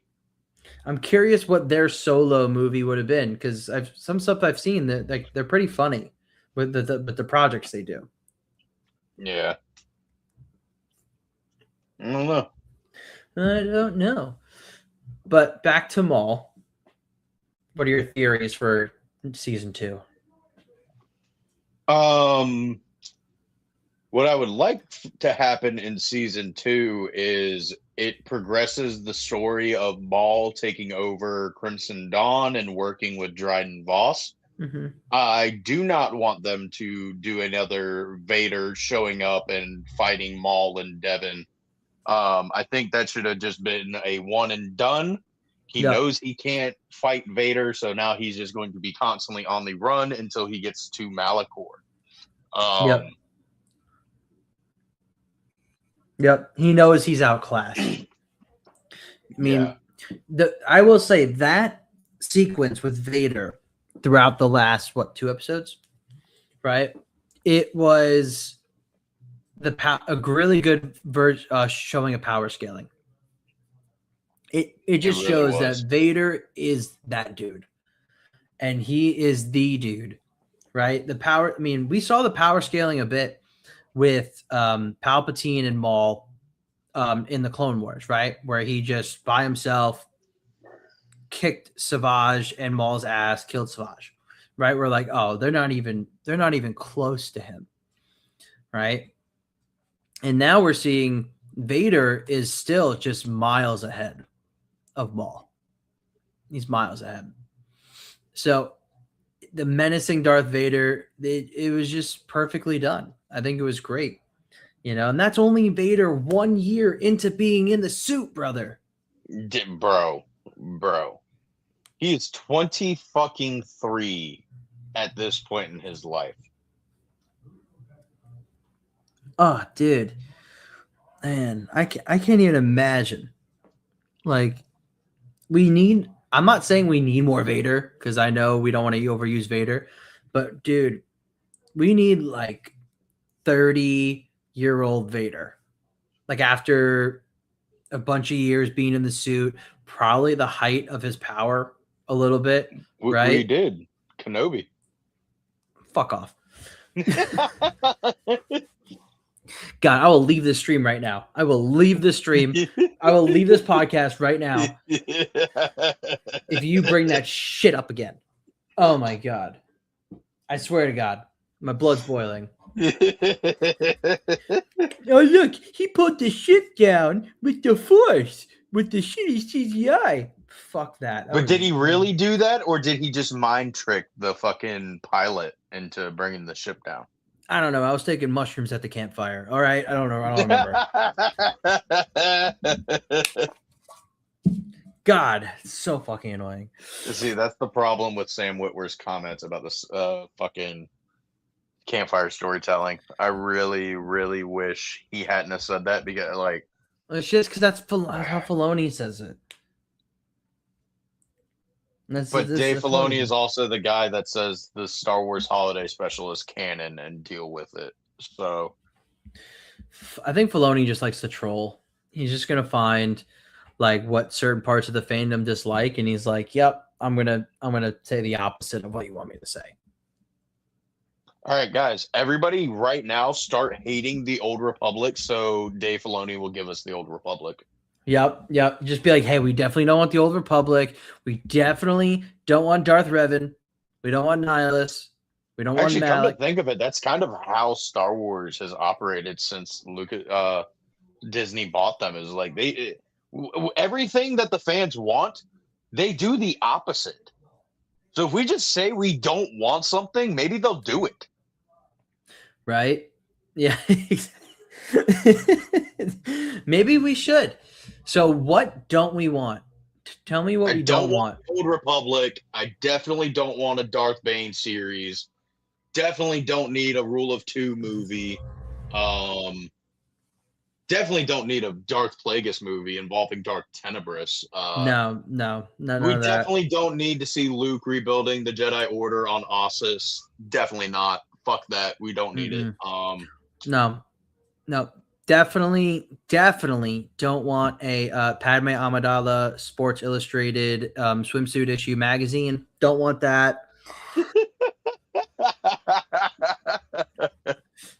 I'm curious what their solo movie would have been because some stuff I've seen that like they're pretty funny with the projects they do.
Yeah, I don't know.
I don't know. But back to Maul. What are your theories for season 2?
What I would like to happen in season 2 is it progresses the story of Maul taking over Crimson Dawn and working with Dryden Voss.
Mm-hmm.
I do not want them to do another Vader showing up and fighting Maul and Devin. I think that should have just been a one and done. He knows he can't fight Vader, so now he's just going to be constantly on the run until he gets to Malachor.
Yep. He knows he's outclassed. I mean, I will say that sequence with Vader throughout the last 2 episodes, right? It was a really good showing of power scaling. It just really shows that Vader is that dude, and he is the dude, right? The power. I mean, we saw the power scaling a bit with Palpatine and Maul in the Clone Wars, right? Where he just by himself kicked Savage and Maul's ass, killed Savage, right? We're like, oh, they're not even close to him, right? And now we're seeing Vader is still just miles ahead of Maul. He's miles ahead. So the menacing Darth Vader, it was just perfectly done. I think it was great, and that's only Vader 1 year into being in the suit, brother.
Bro, he is 23 at this point in his life.
Oh, dude, man, I can't even imagine. Like, I'm not saying we need more Vader because I know we don't want to overuse Vader, but dude, we need like 30-year-old Vader. Like after a bunch of years being in the suit, probably the height of his power a little bit, right?
We did. Kenobi.
Fuck off. God, I will leave this stream right now. I will leave this stream. I will leave this podcast right now. If you bring that shit up again. Oh my God. I swear to God, my blood's boiling. Oh, look, he put the ship down with the Force, with the shitty CGI. fuck that.
But did he really do that, or did he just mind trick the fucking pilot into bringing the ship down?
I don't know. I was taking mushrooms at the campfire. All right. I don't know. I don't remember. God, it's so fucking annoying.
See, that's the problem with Sam Witwer's comments about this fucking campfire storytelling. I really, really wish he hadn't have said that, because, like,
it's just because that's how Filoni says it.
But Dave Filoni is also the guy that says the Star Wars Holiday Special is canon and deal with it. So
I think Filoni just likes to troll. He's just gonna find like what certain parts of the fandom dislike, and he's like, "Yep, I'm gonna say the opposite of what you want me to say."
All right, guys, everybody right now start hating the Old Republic so Dave Filoni will give us the Old Republic.
Yep. Just be like, hey, we definitely don't want the Old Republic. We definitely don't want Darth Revan. We don't want Nihilus. We don't want Malik.
Come to think of it, that's kind of how Star Wars has operated since Disney bought them. Is like everything that the fans want, they do the opposite. So if we just say we don't want something, maybe they'll do it.
Right? Yeah. Maybe we should. So what don't we want? Tell me what we don't want.
Old Republic. I definitely don't want a Darth Bane series. Definitely don't need a Rule of Two movie. Definitely don't need a Darth Plagueis movie involving Darth Tenebris.
No.
We definitely don't need to see Luke rebuilding the Jedi Order on Ossus. Definitely not. Fuck that. We don't need it.
No. Definitely don't want a Padme Amidala Sports Illustrated swimsuit issue magazine. Don't want that.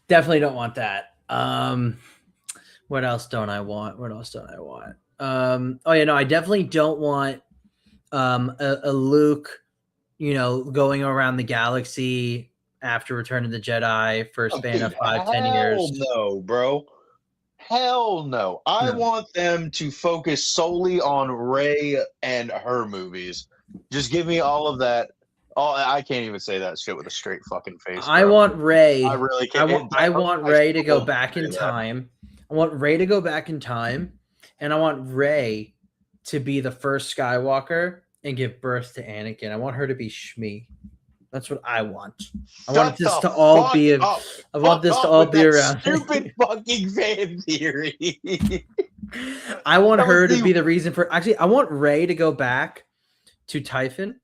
Definitely don't want that. What else don't I want? I definitely don't want a Luke, going around the galaxy after Return of the Jedi for a span of 5-10 years.
No, bro. Hell no. I want them to focus solely on Rey and her movies. Just give me all of that. Oh, I can't even say that shit with a straight fucking face. Bro.
I want Rey.
I really can't.
I want Rey to go back in time. I want Rey to go back in time, and I want Rey to be the first Skywalker and give birth to Anakin. I want her to be Shmi. That's what I want. I want this to all be around.
Stupid fucking fan theory.
I want her to be the reason for. Actually, I want Rey to go back to Typhon,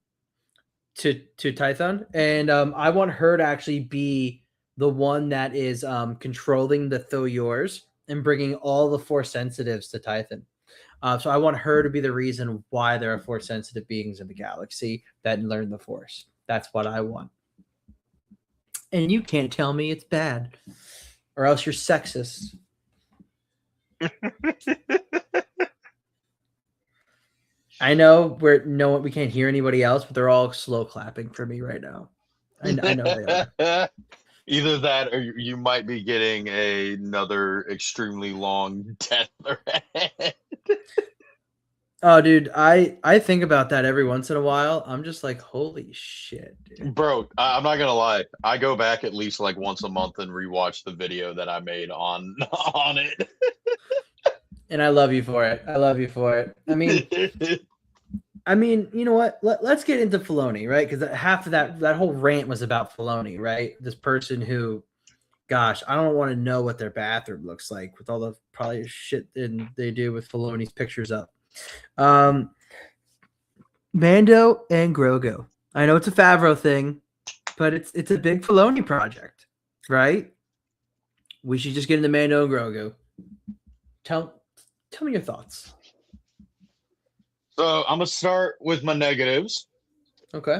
to Tython, and I want her to actually be the one that is controlling the Thoyors and bringing all the Force sensitives to Tython. So I want her to be the reason why there are Force sensitive beings in the galaxy that learn the Force. That's what I want. And you can't tell me it's bad, or else you're sexist. I know we can't hear anybody else, but they're all slow clapping for me right now. I know they are.
Either that, or you might be getting another extremely long death threat.
Oh, dude, I think about that every once in a while. I'm just like, holy shit, dude.
Bro, I'm not gonna lie. I go back at least like once a month and rewatch the video that I made on it.
And I love you for it. I mean, you know what? Let's get into Filoni, right? Because half of that whole rant was about Filoni, right? This person who, gosh, I don't want to know what their bathroom looks like with all the probably shit they do with Filoni's pictures up. Mando and Grogu. I know it's a Favreau thing, but it's a big Filoni project, right? We should just get into Mando and Grogu. Tell me your thoughts.
So I'm gonna start with my negatives.
Okay.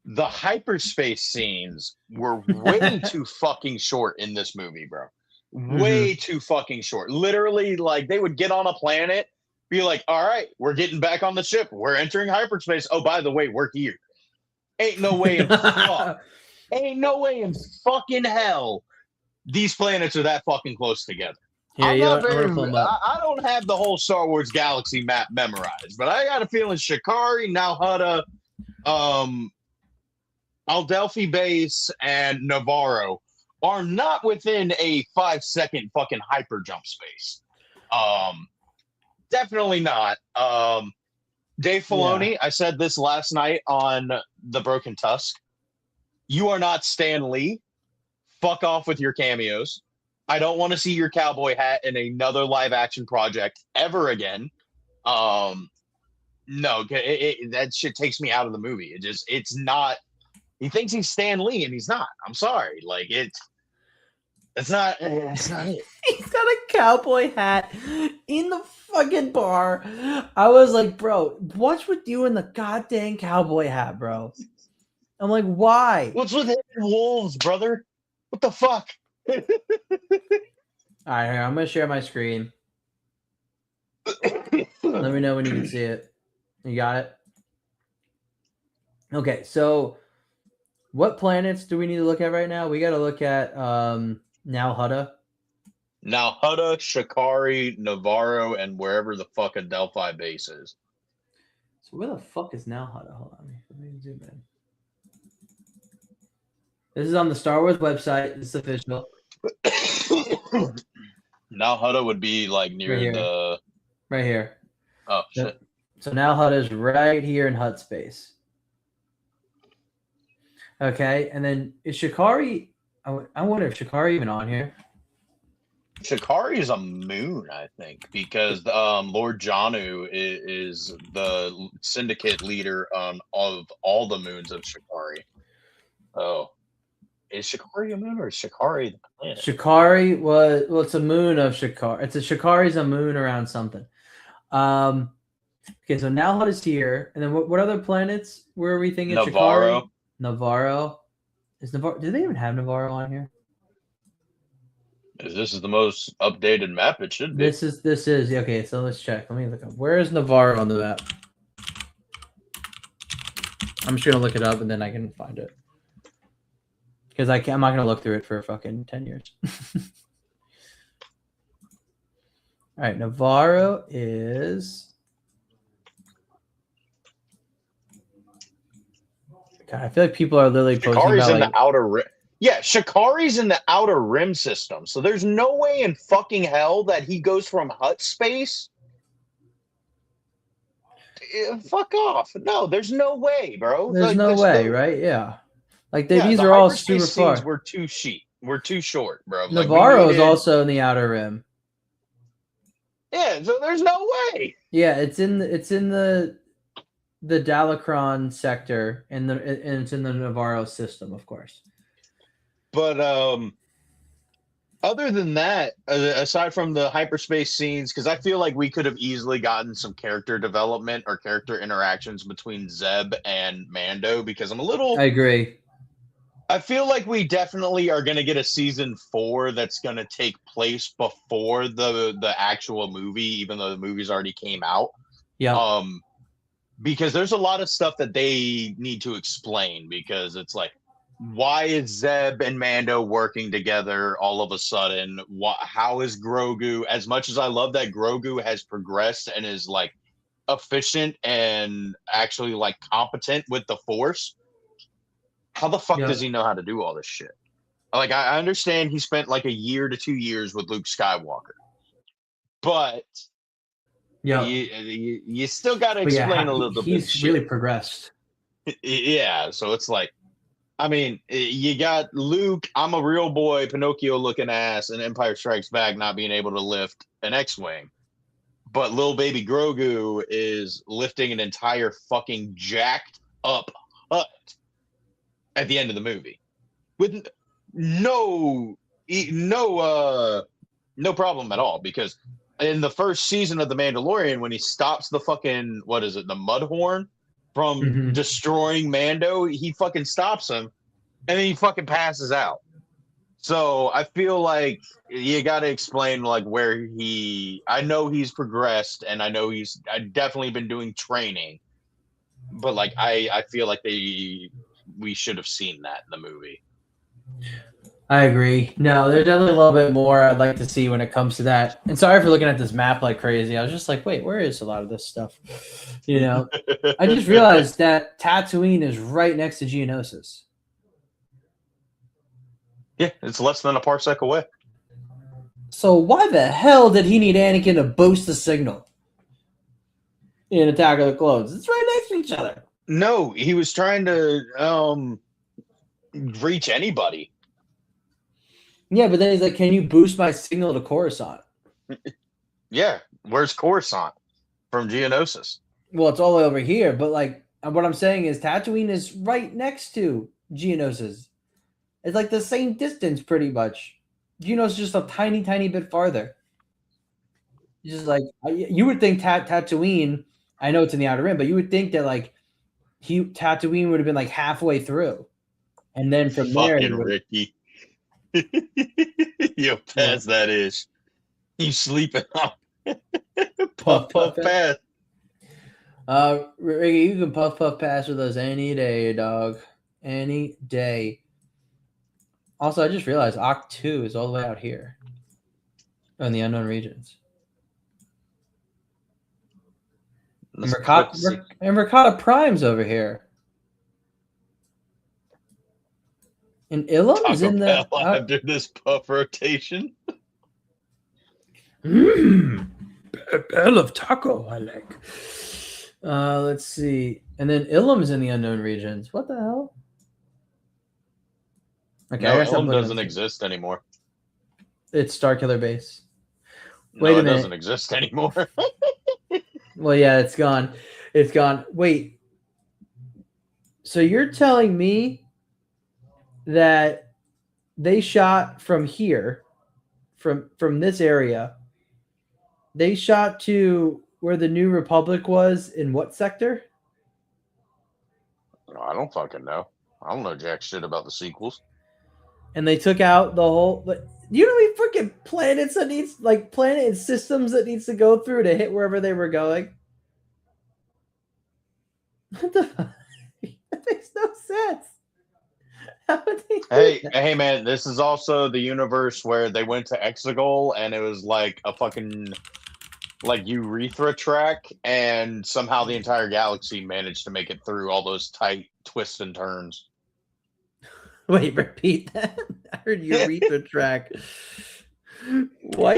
The hyperspace scenes were way too fucking short in this movie, bro. Way too fucking short. Literally, like they would get on a planet, be like, all right, we're getting back on the ship. We're entering hyperspace. Oh, by the way, we're here. Ain't no way in fucking hell these planets are that fucking close together.
Here,
I'm
you know
not
what? I'm
very.
gonna pull them up.
I don't have the whole Star Wars galaxy map memorized, but I got a feeling Shikari, Nalhutta, um, Aldelphi Base, and Navarro are not within a 5-second fucking hyper jump space. Definitely not. Dave Filoni, I said this last night on The Broken Tusk. You are not Stan Lee. Fuck off with your cameos. I don't want to see your cowboy hat in another live action project ever again. No, that shit takes me out of the movie. It's not. He thinks he's Stan Lee and he's not. I'm sorry. Like it's not it.
He's got a cowboy hat in the fucking bar. I was like, bro, what's with you in the goddamn cowboy hat, bro? I'm like, why?
What's with him and wolves, brother? What the fuck?
All right, here, I'm gonna share my screen. Let me know when you can see it. You got it? Okay, so what planets do we need to look at right now? We got to look at Nalhutta.
Nalhutta, Shikari, Navarro, and wherever the fuck a Delphi base is.
So where the fuck is Nalhutta? Hold on, let me zoom in. This is on the Star Wars website. It's official.
Nalhutta would be like near the.
Right here.
Oh shit!
So Nalhutta is right here in Hutt space. Okay, and then is Shikari? I wonder if Shikari even on here.
Shikari is a moon, I think, because Lord Janu is the syndicate leader of all the moons of Shikari. Oh, is Shikari a moon or is Shikari the planet?
Shikari it's a moon of Shikari. Shikari's a moon around something. Okay, so Nalhutta is here, and then what other planets were we thinking?
Navarro.
Shikari? Navarro. Is Navarro? Do they even have Navarro on here?
This is the most updated map. It should be.
This is okay. So let's check. Let me look up. Where is Navarro on the map? I'm just gonna look it up and then I can find it because I'm not gonna look through it for fucking 10 years. All right, Navarro is. God, I feel like people are literally posting
Shikari's
about
in the outer rim. Yeah, Shikari's in the outer rim system. So there's no way in fucking hell that he goes from Hutt space. Fuck off. No, there's no way, bro.
There's
like,
no way, right? Yeah. Like these
the
are all
hyperspace
super
scenes
far.
We're too short, bro.
Navarro is also in the outer rim.
Yeah, so there's no way.
Yeah, it's in the Dalacron sector and it's in the Navarro system, of course.
But other than that, aside from the hyperspace scenes, because I feel like we could have easily gotten some character development or character interactions between Zeb and Mando, because
I agree.
I feel like we definitely are going to get a season 4 that's going to take place before the actual movie, even though the movies already came out.
Yeah.
Because there's a lot of stuff that they need to explain, because it's like, why is Zeb and Mando working together all of a sudden? How is Grogu, as much as I love that Grogu has progressed and is like efficient and actually like competent with the Force, how the fuck does he know how to do all this shit? Like, I understand he spent like a year to 2 years with Luke Skywalker, but you still got to explain a little bit.
He's really progressed.
Yeah, so it's like, I mean, you got Luke, I'm a real boy, Pinocchio looking ass, and Empire Strikes Back not being able to lift an X-Wing. But little baby Grogu is lifting an entire fucking jacked up hut at the end of the movie with no problem at all, because in the first season of The Mandalorian, when he stops the fucking, what is it, the Mudhorn from destroying Mando, he fucking stops him and then he fucking passes out. So I feel like you got to explain like where I know he's progressed, and I know I've definitely been doing training, but like I feel like we should have seen that in the movie.
I agree. No, there's definitely a little bit more I'd like to see when it comes to that. And sorry for looking at this map like crazy. I was just like, wait, where is a lot of this stuff? You know, I just realized that Tatooine is right next to Geonosis.
Yeah, it's less than a parsec away.
So why the hell did he need Anakin to boost the signal in Attack of the Clones? It's right next to each other.
No, he was trying to reach anybody.
Yeah, but then he's like, can you boost my signal to Coruscant?
Yeah, where's Coruscant from Geonosis?
Well, it's all the way over here, but like what I'm saying is Tatooine is right next to Geonosis. It's like the same distance pretty much. Geonosis is just a tiny, tiny bit farther. It's just like you would think Tatooine, I know it's in the Outer Rim, but you would think that like Tatooine would have been like halfway through. And then from there,
Fucking Ricky. Yo, pass that is. You sleeping on puff pass.
Ricky, you can puff pass with us any day, dog. Any day. Also, I just realized Oct 2 is all the way out here in the unknown regions. And Mercata Prime's over here. And Ilum's in the
after this puff rotation.
Bell of taco, I like. Let's see. And then Ilum's in the unknown regions. What the hell?
Okay, no, Ilum doesn't exist anymore.
It's Starkiller Base.
Wait a minute. It doesn't exist anymore.
Well, yeah, it's gone. It's gone. Wait. So you're telling me that they shot from here, from this area, they shot to where the New Republic was in what sector?
I don't fucking know. I don't know jack shit about the sequels.
And they took out the whole. You know how many freaking planets that needs, like planet and systems that needs to go through to hit wherever they were going? What the fuck? That makes no sense.
Hey, man! This is also the universe where they went to Exegol and it was like a fucking urethra track, and somehow the entire galaxy managed to make it through all those tight twists and turns.
Wait, repeat that. I heard urethra track. What?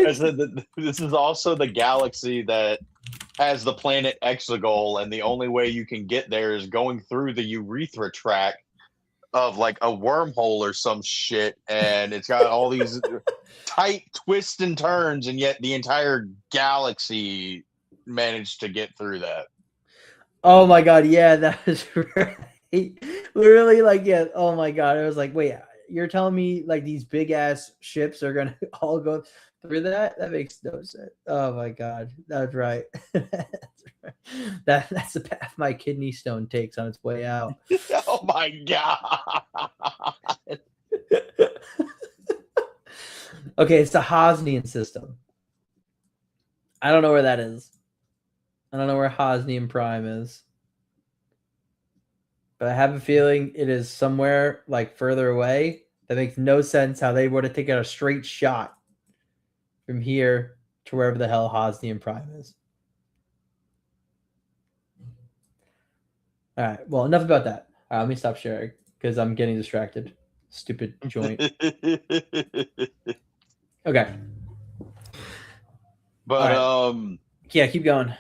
This is also the galaxy that has the planet Exegol, and the only way you can get there is going through the urethra track of like a wormhole or some shit, and it's got all these tight twists and turns, and yet the entire galaxy managed to get through that.
Oh my god, yeah, that was right. Literally, like, yeah, oh my god. I was like, wait, you're telling me like these big ass ships are gonna all go through that? That makes no sense. Oh my god, that's right. That's right. That's the path my kidney stone takes on its way out.
Oh my god.
Okay, it's the Hosnian system. I don't know where that is. I don't know where Hosnian Prime is. But I have a feeling it is somewhere like further away. That makes no sense how they would have taken a straight shot from here to wherever the hell Hosnian Prime is. All right. Well, enough about that. All right, let me stop sharing because I'm getting distracted. Stupid joint. Okay.
But
right. Yeah, keep going.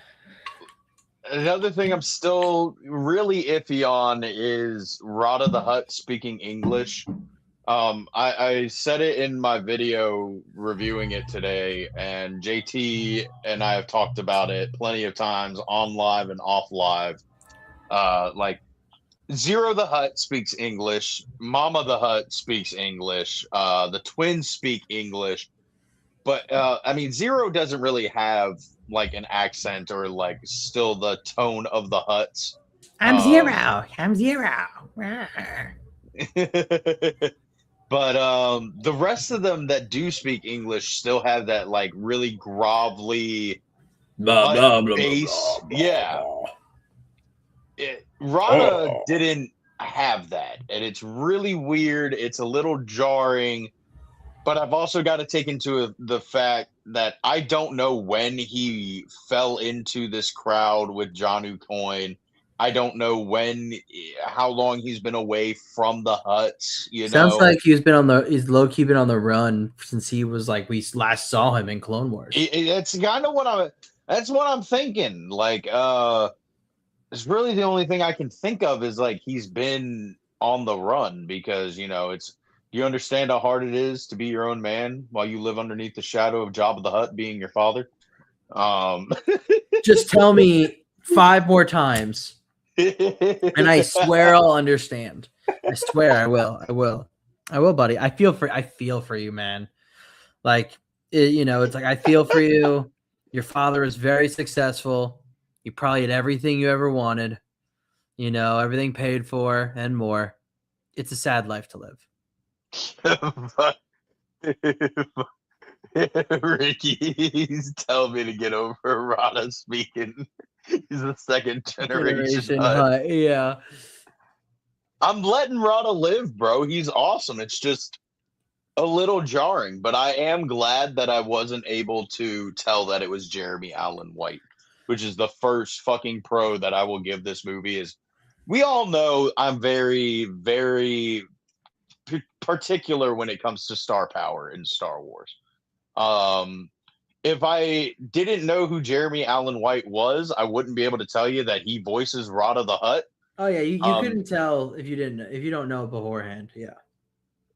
Another thing I'm still really iffy on is Rada the Hutt speaking English. I said it in my video reviewing it today, and JT and I have talked about it plenty of times on live and off live. Like Zero the Hutt speaks English, Mama the Hutt speaks English, the twins speak English, but I mean Zero doesn't really have like an accent or like still the tone of the Hutts.
I'm Zero. I'm Zero.
But the rest of them that do speak English still have that like really grovelly
blah, blah, blah,
bass.
Blah, blah,
yeah. Rada didn't have that, and it's really weird. It's a little jarring. But I've also got to take into the fact that I don't know when he fell into this crowd with Johnu Coin. I don't know how long he's been away from the huts.
Sounds like he's low key been on the run since he was like we last saw him in Clone Wars.
It's kind of that's what I'm thinking. Like, it's really the only thing I can think of is like he's been on the run because you understand how hard it is to be your own man while you live underneath the shadow of Jabba the Hutt being your father.
Just tell me 5 more times, and I swear I'll understand. I swear I will. I will, buddy. I feel for you, man. Like it's like I feel for you. Your father is very successful. You probably had everything you ever wanted. Everything paid for and more. It's a sad life to live.
Ricky's telling me to get over Rada speaking. He's a second generation
Hutt. Yeah.
I'm letting Rada live, bro. He's awesome. It's just a little jarring, but I am glad that I wasn't able to tell that it was Jeremy Allen White, which is the first fucking pro that I will give this movie. Is we all know I'm very, very particular when it comes to star power in Star Wars. If I didn't know who Jeremy Allen White was, I wouldn't be able to tell you that he voices Rada the Hutt.
Oh yeah, you couldn't tell if you don't know beforehand. Yeah.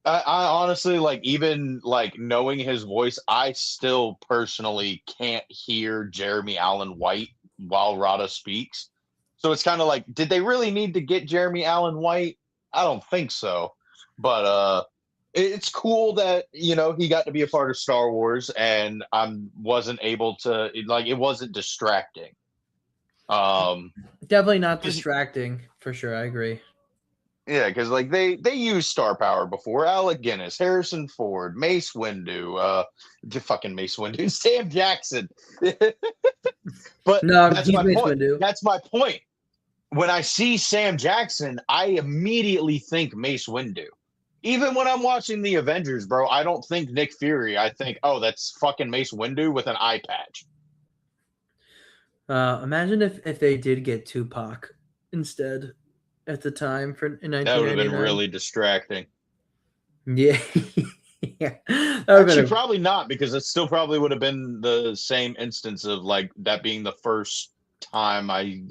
I honestly even knowing his voice, I still personally can't hear Jeremy Allen White while Rada speaks. So it's kind of like, did they really need to get Jeremy Allen White? I don't think so. But it's cool that he got to be a part of Star Wars, and I wasn't able to it wasn't distracting.
Definitely not distracting for sure. I agree.
Yeah, because they used star power before. Alec Guinness, Harrison Ford, Mace Windu, fucking Mace Windu, Sam Jackson. But
no,
that's my
Mace
point.
Windu.
That's my point. When I see Sam Jackson, I immediately think Mace Windu. Even when I'm watching the Avengers, bro, I don't think Nick Fury. I think, oh, that's fucking Mace Windu with an eye patch.
Imagine if they did get Tupac instead at the time in 1999.
That would have been really distracting.
Yeah.
Yeah. Actually, probably not, because it still probably would have been the same instance of that being the first time I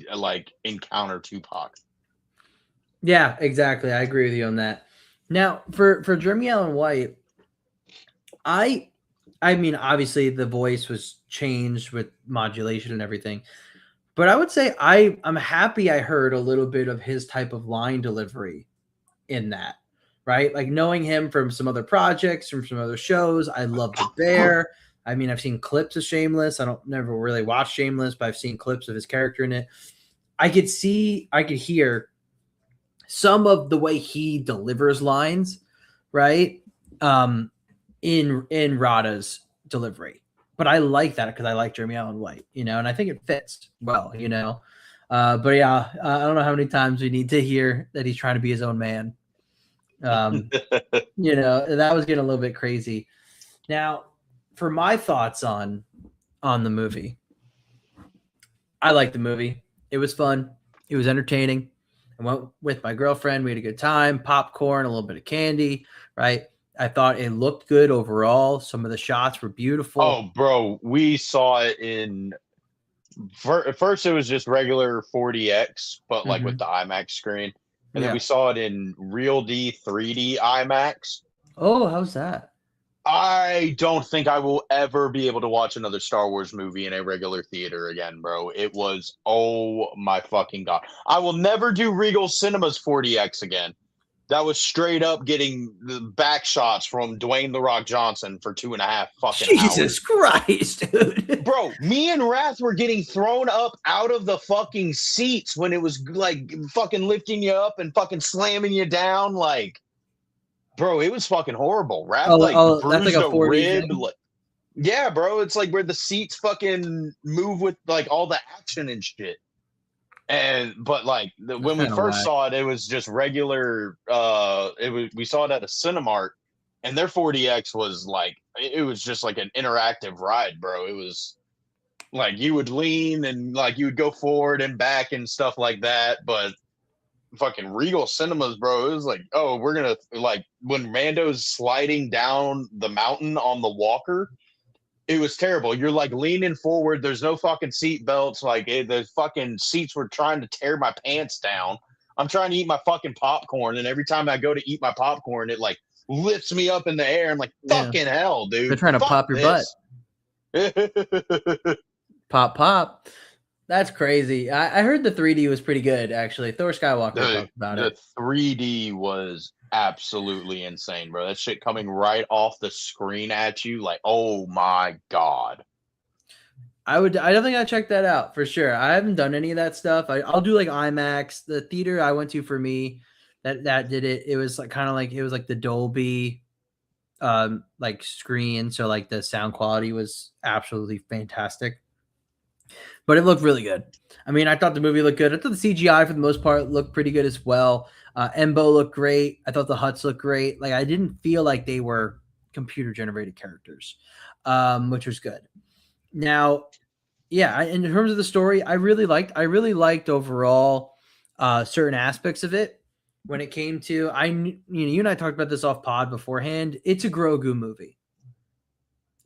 encounter Tupac.
Yeah, exactly. I agree with you on that. Now, for Jeremy Allen White, I mean, obviously the voice was changed with modulation and everything, but I would say I'm happy I heard a little bit of his type of line delivery in that, right? Like knowing him from some other projects, from some other shows. I love The Bear. I mean, I've seen clips of Shameless. I don't never really watch Shameless, but I've seen clips of his character in it. I could hear some of the way he delivers lines, right? In Rada's delivery. But I like that because I like Jeremy Allen White, and I think it fits well, But yeah, I don't know how many times we need to hear that he's trying to be his own man. That was getting a little bit crazy. Now, for my thoughts on the movie, I liked the movie. It was fun. It was entertaining. I went with my girlfriend. We had a good time, popcorn, a little bit of candy, right? I thought it looked good overall. Some of the shots were beautiful.
Oh, bro, we saw it in first it was just regular 4DX, but with the IMAX screen. And then we saw it in Real D 3D IMAX.
Oh, how's that?
I don't think I will ever be able to watch another Star Wars movie in a regular theater again, bro. It was, oh my fucking God. I will never do Regal Cinemas 4DX again. That was straight up getting the back shots from Dwayne "The Rock" Johnson for 2.5 fucking hours.
Jesus Christ, dude.
Bro, me and Wrath were getting thrown up out of the fucking seats when it was fucking lifting you up and fucking slamming you down. Bro, it was fucking horrible. Wrath bruised that's a rib. Yeah, bro, it's where the seats fucking move with all the action and shit. But when we first saw it, it was just regular. We saw it at a Cinemark, And their 4DX was like, it was just like an interactive ride, bro. It was like you would lean and like you would go forward and back and stuff like that. But fucking Regal Cinemas, bro, it was like, oh, we're gonna like when Mando's sliding down the mountain on the walker. It was terrible. You're like leaning forward. There's no fucking seat belts. Like the fucking seats were trying to tear my pants down. I'm trying to eat my fucking popcorn, and every time I go to eat my popcorn, it like lifts me up in the air. I'm like, fucking hell, dude.
They're trying to
Fuck
pop your butt. Pop, pop. That's crazy. I heard the 3D was pretty good, actually. Thor Skywalker talked about it.
The 3D was absolutely insane, bro. That shit coming right off the screen at you, like, oh my god.
I don't think I'd check that out for sure. I haven't done any of that stuff. I'll do like IMAX. The theater I went to for me that did it. It was like kind of like it was like the Dolby like screen. So like the sound quality was absolutely fantastic. But it looked really good. I mean, I thought the movie looked good. I thought the CGI for the most part looked pretty good as well. Embo looked great. I thought the Hutts looked great. Like I didn't feel like they were computer generated characters, which was good. Now, yeah, in terms of the story, I really liked overall certain aspects of it. When it came to, you and I talked about this off pod beforehand. It's a Grogu movie.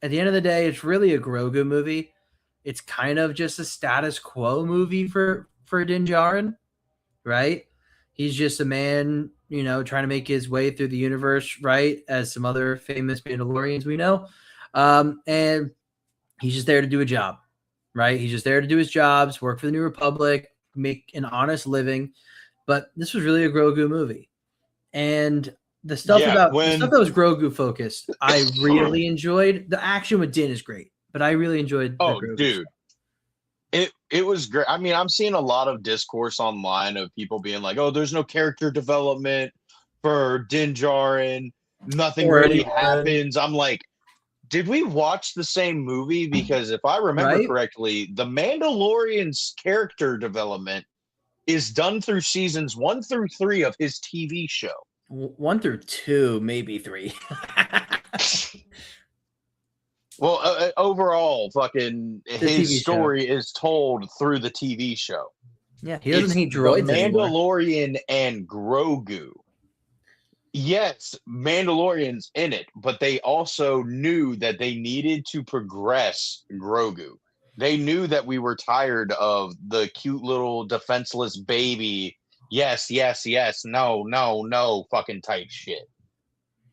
At the end of the day, it's really a Grogu movie. It's kind of just a status quo movie for Din Djarin, right? He's just a man, trying to make his way through the universe, right? As some other famous Mandalorians we know. And he's just there to do a job, right? He's just there to do his jobs, work for the New Republic, make an honest living. But this was really a Grogu movie. And the stuff that was Grogu focused, I really enjoyed. The action with Din is great. But I really enjoyed.
Dude, it was great. I mean, I'm seeing a lot of discourse online of people being like, "Oh, there's no character development for Din Djarin. Nothing really happens." I'm like, did we watch the same movie? Because if I remember correctly, the Mandalorian's character development is done through seasons 1 through 3 of his TV show.
1 through 2, maybe 3.
Well, overall, fucking his story is told through the TV show.
Yeah, he doesn't hate droids anymore.
Mandalorian and Grogu. Yes, Mandalorian's in it, but they also knew that they needed to progress Grogu. They knew that we were tired of the cute little defenseless baby. Yes, yes, yes. No, no, no fucking type shit.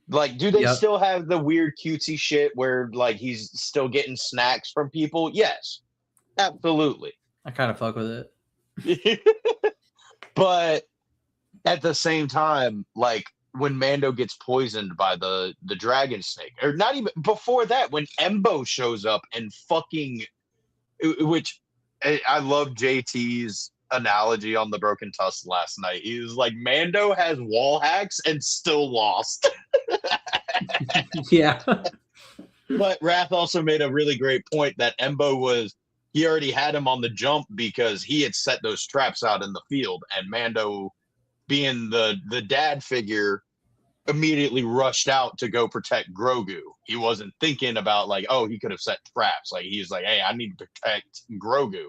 Like, do they still have the weird cutesy shit where like he's still getting snacks from people? Yes, absolutely.
I kind of fuck with it.
But at the same time, like when Mando gets poisoned by the dragon snake, or not even before that, when Embo shows up and fucking, which I love JT's analogy on the Broken Tusk last night. He was like, Mando has wall hacks and still lost.
Yeah.
But Wrath also made a really great point that Embo he already had him on the jump because he had set those traps out in the field, and Mando, being the dad figure, immediately rushed out to go protect Grogu. He wasn't thinking about like, oh, he could have set traps. Like he's like, hey, I need to protect Grogu.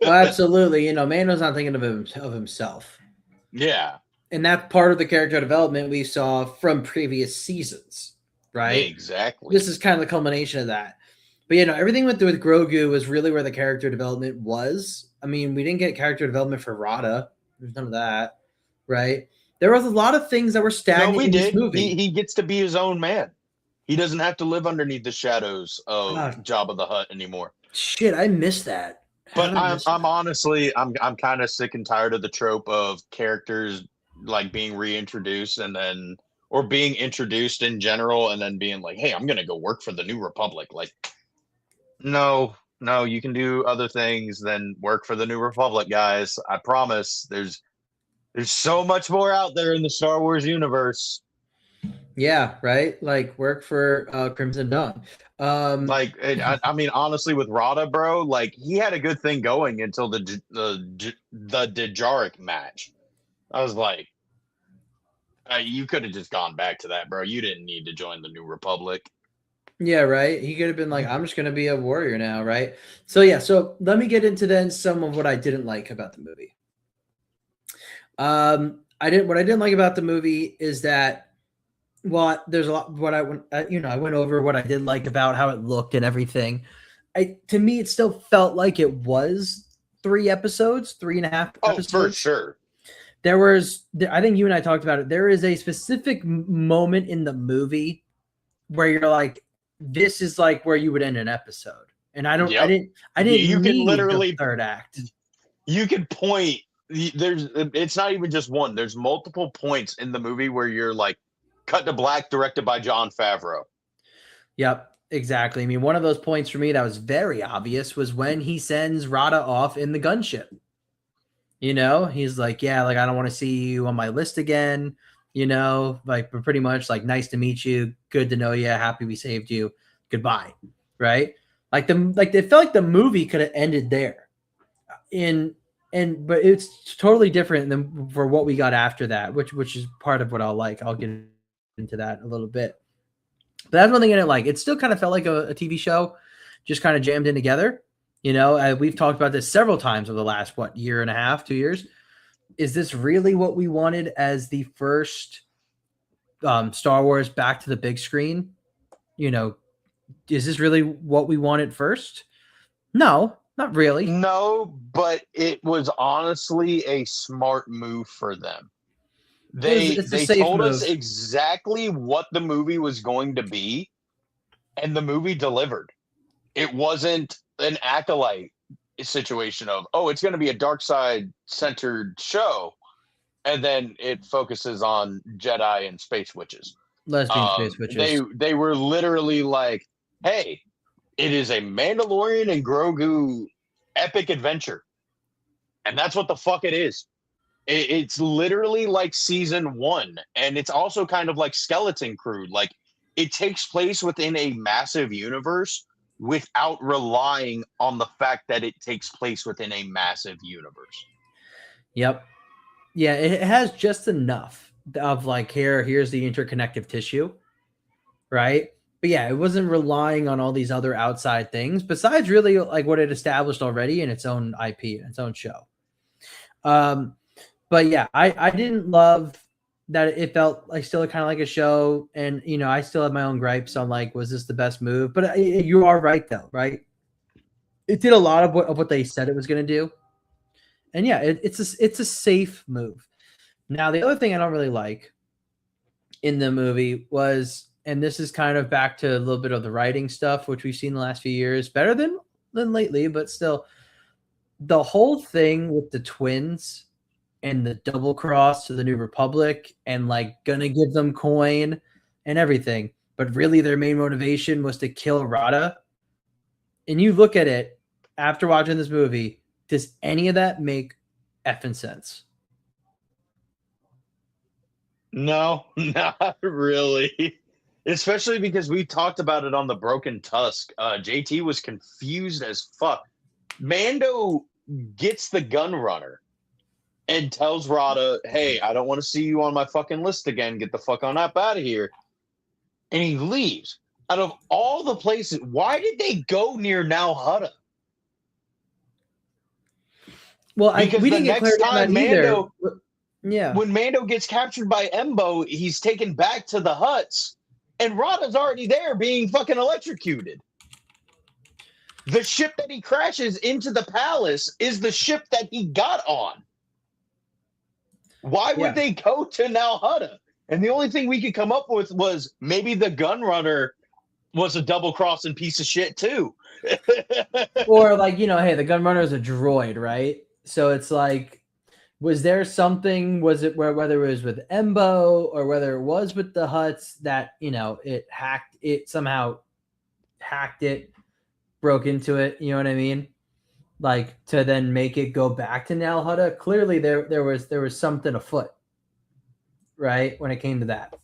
Well, absolutely. Mando's not thinking of himself.
Yeah.
And that's part of the character development we saw from previous seasons, right?
Exactly.
This is kind of the culmination of that. But everything with Grogu was really where the character development was. I mean, we didn't get character development for Rada. There's none of that, right? There was a lot of things that were stagnant in this movie.
He gets to be his own man. He doesn't have to live underneath the shadows of Jabba the Hutt anymore.
Shit, I missed that.
But I'm honestly, I'm kind of sick and tired of the trope of characters like being reintroduced or being introduced in general and then being like, hey, I'm gonna go work for the New Republic. Like, no, you can do other things than work for the New Republic, guys. I promise. There's so much more out there in the Star Wars universe.
Yeah, right. Like work for Crimson Dawn.
I mean, honestly, with Rada, bro, like he had a good thing going until the Dejarik match. I was like, You could have just gone back to that, bro. You didn't need to join the New Republic.
Yeah, right. He could have been like, I'm just gonna be a warrior now, right? So yeah, so let me get into then some of what I didn't like about the movie. I didn't like about the movie is that well, there's a lot what I went I went over what I did like about how it looked and everything. To me it still felt like it was 3 episodes, 3.5
Oh, for
episodes.
sure.
I think you and I talked about it. There is a specific moment in the movie where you're like, this is like where you would end an episode. And I didn't
You can
need
literally
the third act.
You can point. It's not even just one. There's multiple points in the movie where you're like, cut to black, directed by Jon Favreau.
Yep, exactly. I mean, one of those points for me that was very obvious was when he sends Rada off in the gunship. He's like, yeah, like I don't want to see you on my list again. Like pretty much like nice to meet you, good to know you, happy we saved you, goodbye, right? Like it felt like the movie could have ended there, but it's totally different than for what we got after that, which is part of what I'll like. I'll get into that a little bit. But that's one thing I didn't like. It still kind of felt like a TV show, just kind of jammed in together. We've talked about this several times over the last, year and a half, 2 years. Is this really what we wanted as the first Star Wars back to the big screen? Is this really what we wanted first? No, not really.
No, but it was honestly a smart move for them. They told us exactly what the movie was going to be, and the movie delivered. It wasn't an Acolyte situation of, oh, it's going to be a dark side centered show, and then it focuses on Jedi and space witches.
Lesbian space witches.
They were literally like, hey, it is a Mandalorian and Grogu epic adventure. And that's what the fuck it is. It's literally like season 1. And it's also kind of like Skeleton Crew. Like, it takes place within a massive universe without relying on the fact that it takes place within a massive universe.
Yep. Yeah, it has just enough of like, here's the interconnective tissue, right? But yeah, it wasn't relying on all these other outside things besides really like what it established already in its own IP, in its own show. But yeah, I didn't love that it felt like still kind of like a show, and I still have my own gripes on like, was this the best move? But you are right though, right? It did a lot of what they said it was going to do, and yeah, it's a safe move. Now the other thing I don't really like in the movie was, and this is kind of back to a little bit of the writing stuff, which we've seen the last few years, better than lately, but still, the whole thing with the twins and the double cross to the New Republic and like gonna give them coin and everything, but really their main motivation was to kill Rada. And you look at it after watching this movie, does any of that make effing sense?
No, not really. Especially because we talked about it on the Broken Tusk. JT was confused as fuck. Mando gets the gun runner and tells Rada, hey, I don't want to see you on my fucking list again. Get the fuck on up out of here. And he leaves. Out of all the places, why did they go near Nal Hutta?
Well, we didn't get clarity on that either.
Yeah. When Mando gets captured by Embo, he's taken back to the huts, and Rada's already there being fucking electrocuted. The ship that he crashes into the palace is the ship that he got on. Why would they go to Nal Hutta? And the only thing we could come up with was maybe the gunrunner was a double-crossing piece of shit too.
Or like, hey, the gunrunner is a droid, right? So it's like, was there something, whether it was with Embo or whether it was with the Hutts that, it somehow hacked it, broke into it, you know what I mean? Like to then make it go back to Nal Hutta. Clearly there was something afoot, right? When it came to that.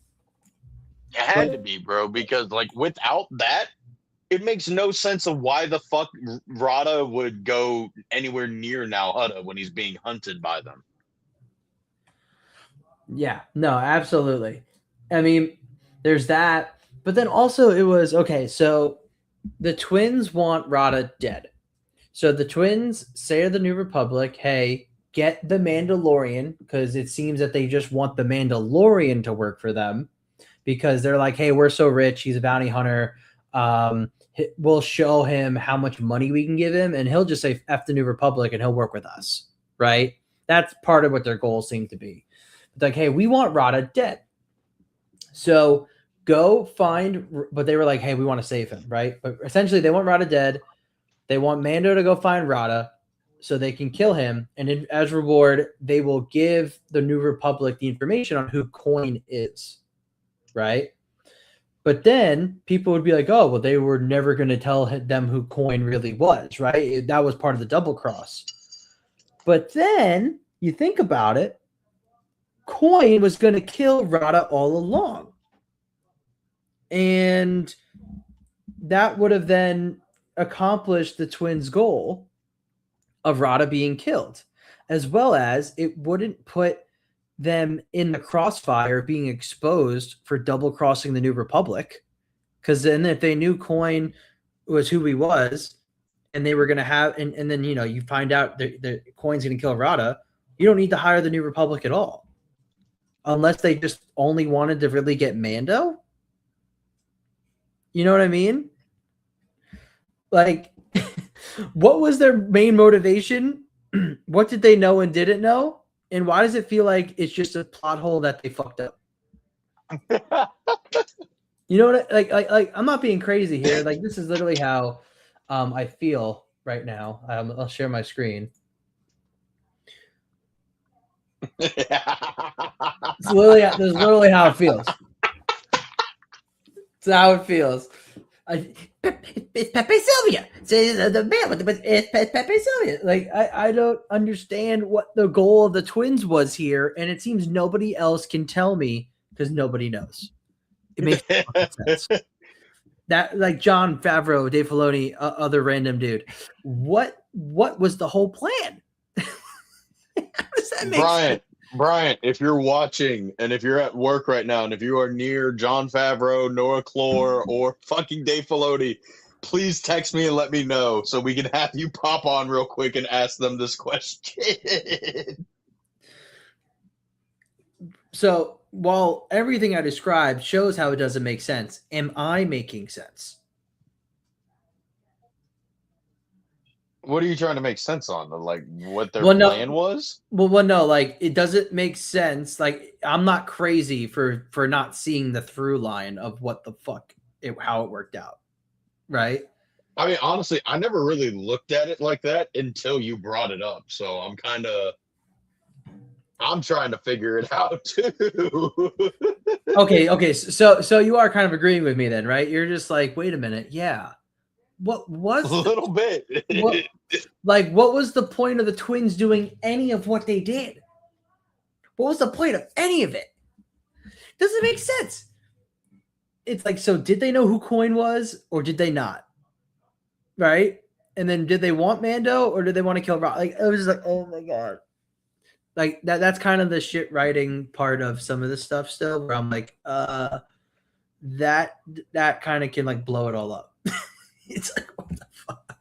It had to be, bro, because like without that, it makes no sense of why the fuck Rada would go anywhere near Nal Hutta when he's being hunted by them.
Yeah, no, absolutely. I mean, there's that, but then also it was okay. So the twins want Rada dead. So the twins say to the New Republic, "Hey, get the Mandalorian," because it seems that they just want the Mandalorian to work for them because they're like, "Hey, we're so rich. He's a bounty hunter. We'll show him how much money we can give him, and he'll just say F the New Republic, and he'll work with us." Right? That's part of what their goals seem to be. It's like, "Hey, we want Rada dead." So go find, but they were like, "Hey, we want to save him," right? But essentially, they want Rada dead. They want Mando to go find Rada so they can kill him. And as reward, they will give the New Republic the information on who Coin is, right? But then people would be like, oh, well, they were never going to tell them who Coin really was, right? That was part of the double cross. But then you think about it, Coin was going to kill Rada all along. And that would have then accomplished the twins' goal of Rada being killed, as well as it wouldn't put them in the crossfire being exposed for double crossing the New Republic. Because then if they knew Coin was who he was and they were going to have, and then, you find out the Coin's going to kill Rada, you don't need to hire the New Republic at all. Unless they just only wanted to really get Mando. You know what I mean? Like, what was their main motivation? What did they know and didn't know? And why does it feel like it's just a plot hole that they fucked up? You know what? Like I'm not being crazy here. Like, this is literally how I feel right now. I'll share my screen. This is literally how it feels. It's how it feels. It's Pepe Sylvia. It's Pepe Sylvia. Like, I don't understand what the goal of the twins was here, and it seems nobody else can tell me because nobody knows. It makes sense. That, like, Jon Favreau, Dave Filoni, other random dude. What was the whole plan? How does that make sense?
Brian, if you're watching and if you're at work right now and if you are near Jon Favreau, Nora Clore, or fucking Dave Filoni, please text me and let me know so we can have you pop on real quick and ask them this question.
So while everything I described shows how it doesn't make sense, am I making sense?
What are you trying to make sense on? Like, what their plan was?
Well, no, like, it doesn't make sense. Like, I'm not crazy for not seeing the through line of what the fuck how it worked out, right?
I mean, honestly, I never really looked at it like that until you brought it up. So I'm trying to figure it out too.
Okay. So you are kind of agreeing with me then, right? You're just like, wait a minute, yeah. What was
a little bit?
What was the point of the twins doing any of what they did? What was the point of any of it? Doesn't make sense. It's like, so did they know who Coin was or did they not? Right? And then did they want Mando or did they want to kill Rock? Like, it was just like, oh my God. Like, that's kind of the shit writing part of some of this stuff still, where I'm like, that kind of can, like, blow it all up. It's like, what the fuck?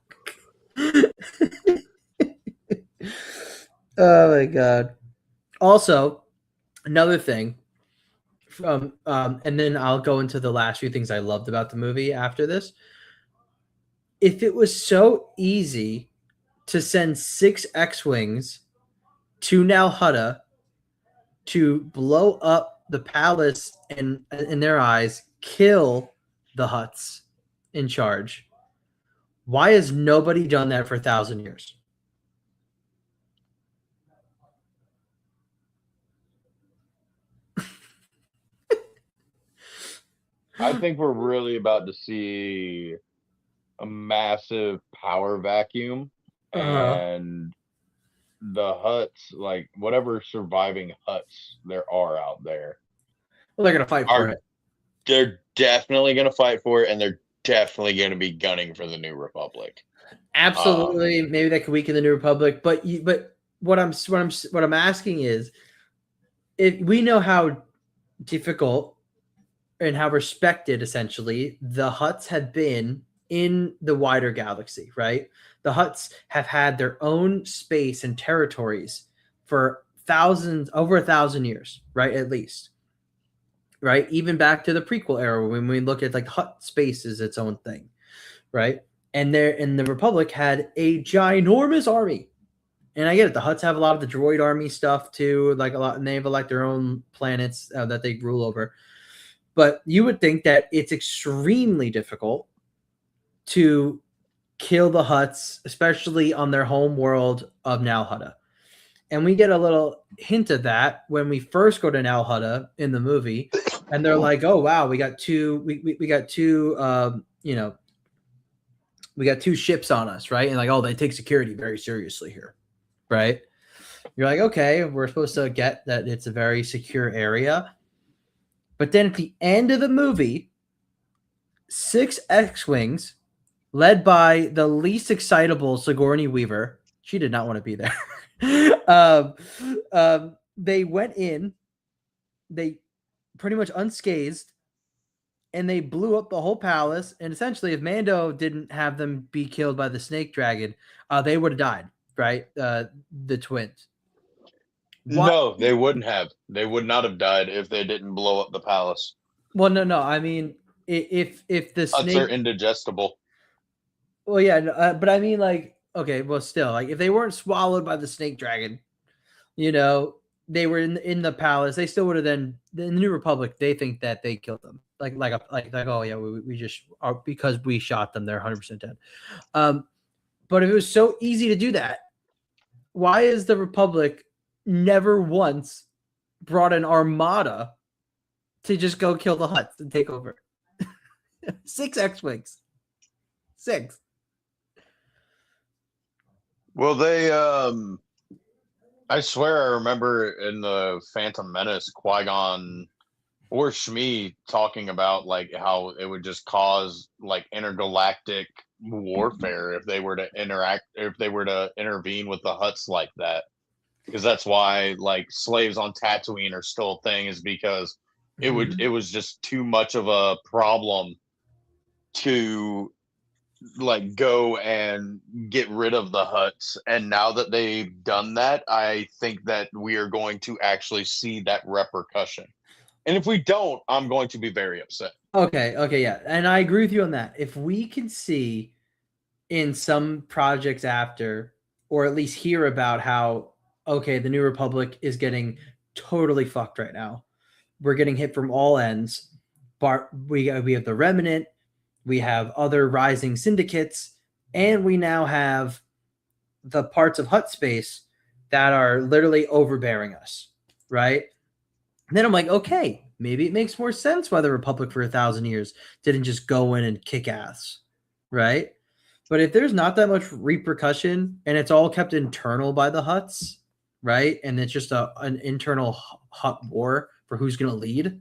Oh my God. Also, another thing from and then I'll go into the last few things I loved about the movie after this. If it was so easy to send 6 X-Wings to Nal Hutta to blow up the palace and, in their eyes, kill the Hutts in charge, why has nobody done that for 1,000 years?
I think we're really about to see a massive power vacuum, and the Hutts, like whatever surviving Hutts there are out there,
well, they're gonna fight for it.
They're definitely gonna fight for it, and they're definitely gonna be gunning for the New Republic.
Absolutely, maybe that could weaken the New Republic, but what I'm asking is, we know how difficult and how respected essentially the Hutts have been in the wider galaxy, right? The Hutts have had their own space and territories for over 1,000 years, right? At least, right? Even back to the prequel era when we look at like Hutt space is its own thing, right? And the Republic had a ginormous army. And I get it. The Hutts have a lot of the droid army stuff too, like a lot, and they have like their own planets that they rule over. But you would think that it's extremely difficult to kill the Hutts, especially on their home world of Nal Hutta. And we get a little hint of that when we first go to Nal Hutta in the movie, and they're like, "Oh wow, we got two, we got two, we got two ships on us, right?" And like, "Oh, they take security very seriously here, right?" You're like, "Okay, we're supposed to get that it's a very secure area." But then at the end of the movie, 6 X-Wings, led by the least excitable Sigourney Weaver, she did not want to be there. They went in, they pretty much unscathed, and they blew up the whole palace. And essentially, if Mando didn't have them be killed by the snake dragon, they would have died, right? The twins.
Why? No, they wouldn't have. They would not have died if they didn't blow up the palace.
Well, no. I mean, if the snake
are indigestible.
Well, yeah, but I mean, like, okay, well, still, like, if they weren't swallowed by the snake dragon, they were in the palace, they still would have then. The New Republic, they think that they killed them, like, oh yeah, we just are because we shot them, they're 100% dead. But if it was so easy to do that, why is the Republic never once brought an armada to just go kill the Hutts and take over? 6 X-Wings. 6.
Well, they I swear I remember in the Phantom Menace, Qui-Gon or Shmi talking about like how it would just cause like intergalactic warfare if they were to intervene with the Hutts like that. Because that's why like slaves on Tatooine are still a thing, is because it was just too much of a problem to like go and get rid of the Hutts. And now that they've done that, I think that we are going to actually see that repercussion. And if we don't, I'm going to be very upset.
Okay, yeah. And I agree with you on that. If we can see in some projects after, or at least hear about how, okay, the New Republic is getting totally fucked right now. We're getting hit from all ends. But we have the Remnant, we have other rising syndicates, and we now have the parts of Hutt space that are literally overbearing us, right? And then I'm like, okay, maybe it makes more sense why the Republic for 1,000 years didn't just go in and kick ass, right? But if there's not that much repercussion and it's all kept internal by the Hutts, right? And it's just an internal Hutt war for who's going to lead,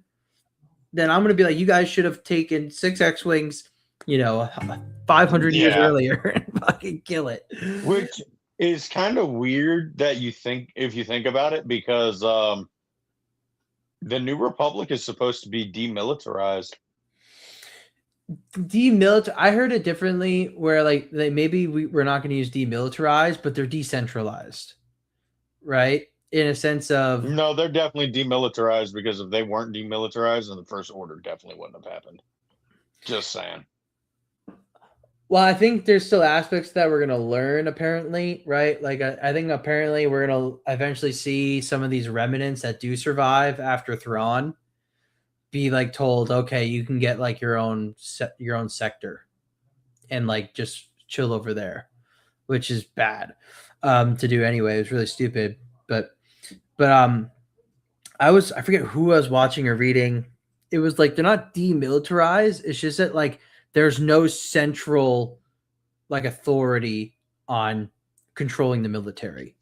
then I'm going to be like, you guys should have taken 6 X-Wings, 500 years earlier and fucking kill it.
Which is kind of weird that if you think about it, because the New Republic is supposed to be demilitarized.
I heard it differently, where like maybe we're not going to use demilitarized, but they're decentralized, right? In a sense of
no, they're definitely demilitarized, because if they weren't demilitarized, then the First Order definitely wouldn't have happened. Just saying.
Well, I think there's still aspects that we're going to learn, apparently, right? Like, I think apparently we're going to eventually see some of these remnants that do survive after Thrawn be like told, okay, you can get like your own sector and like just chill over there, which is bad to do anyway. It was really stupid. But I forget who I was watching or reading. It was like, they're not demilitarized. It's just that like there's no central like authority on controlling the military.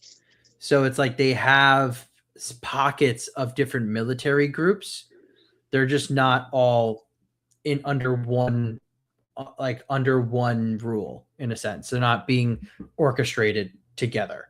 So it's like they have pockets of different military groups. They're just not all under one rule, in a sense. They're not being orchestrated together.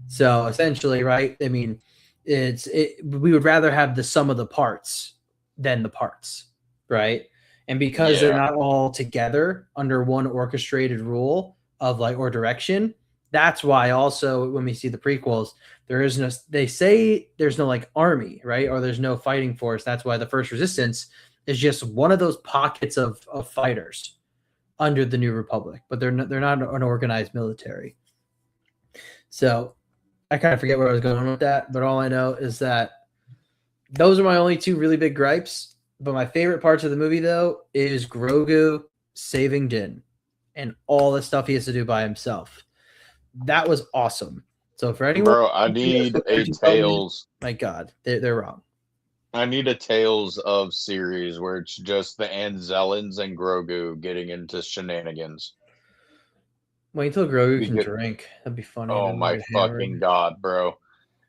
So essentially, right? I mean, We would rather have the sum of the parts than the parts, right? And because they're
Yeah.
not all together under one orchestrated rule of like or direction, that's why also when we see the prequels, there is no, they say there's no like army, right? Or there's no fighting force. That's why the first resistance is just one of those pockets of fighters under the New Republic, but they're not an organized military. So I kind of forget where I was going with that, but all I know is that those are my only two really big gripes. But my favorite parts of the movie, though, is Grogu saving Din and all the stuff he has to do by himself. That was awesome. So for anyone,
Bro, I need a Tales.
my God, they're wrong.
I need a Tales of series where it's just the Anzellans and Grogu getting into shenanigans.
Wait until Grogu can
Because,
drink. That'd be funny.
oh
Then
my
get hammered.
fucking god, bro!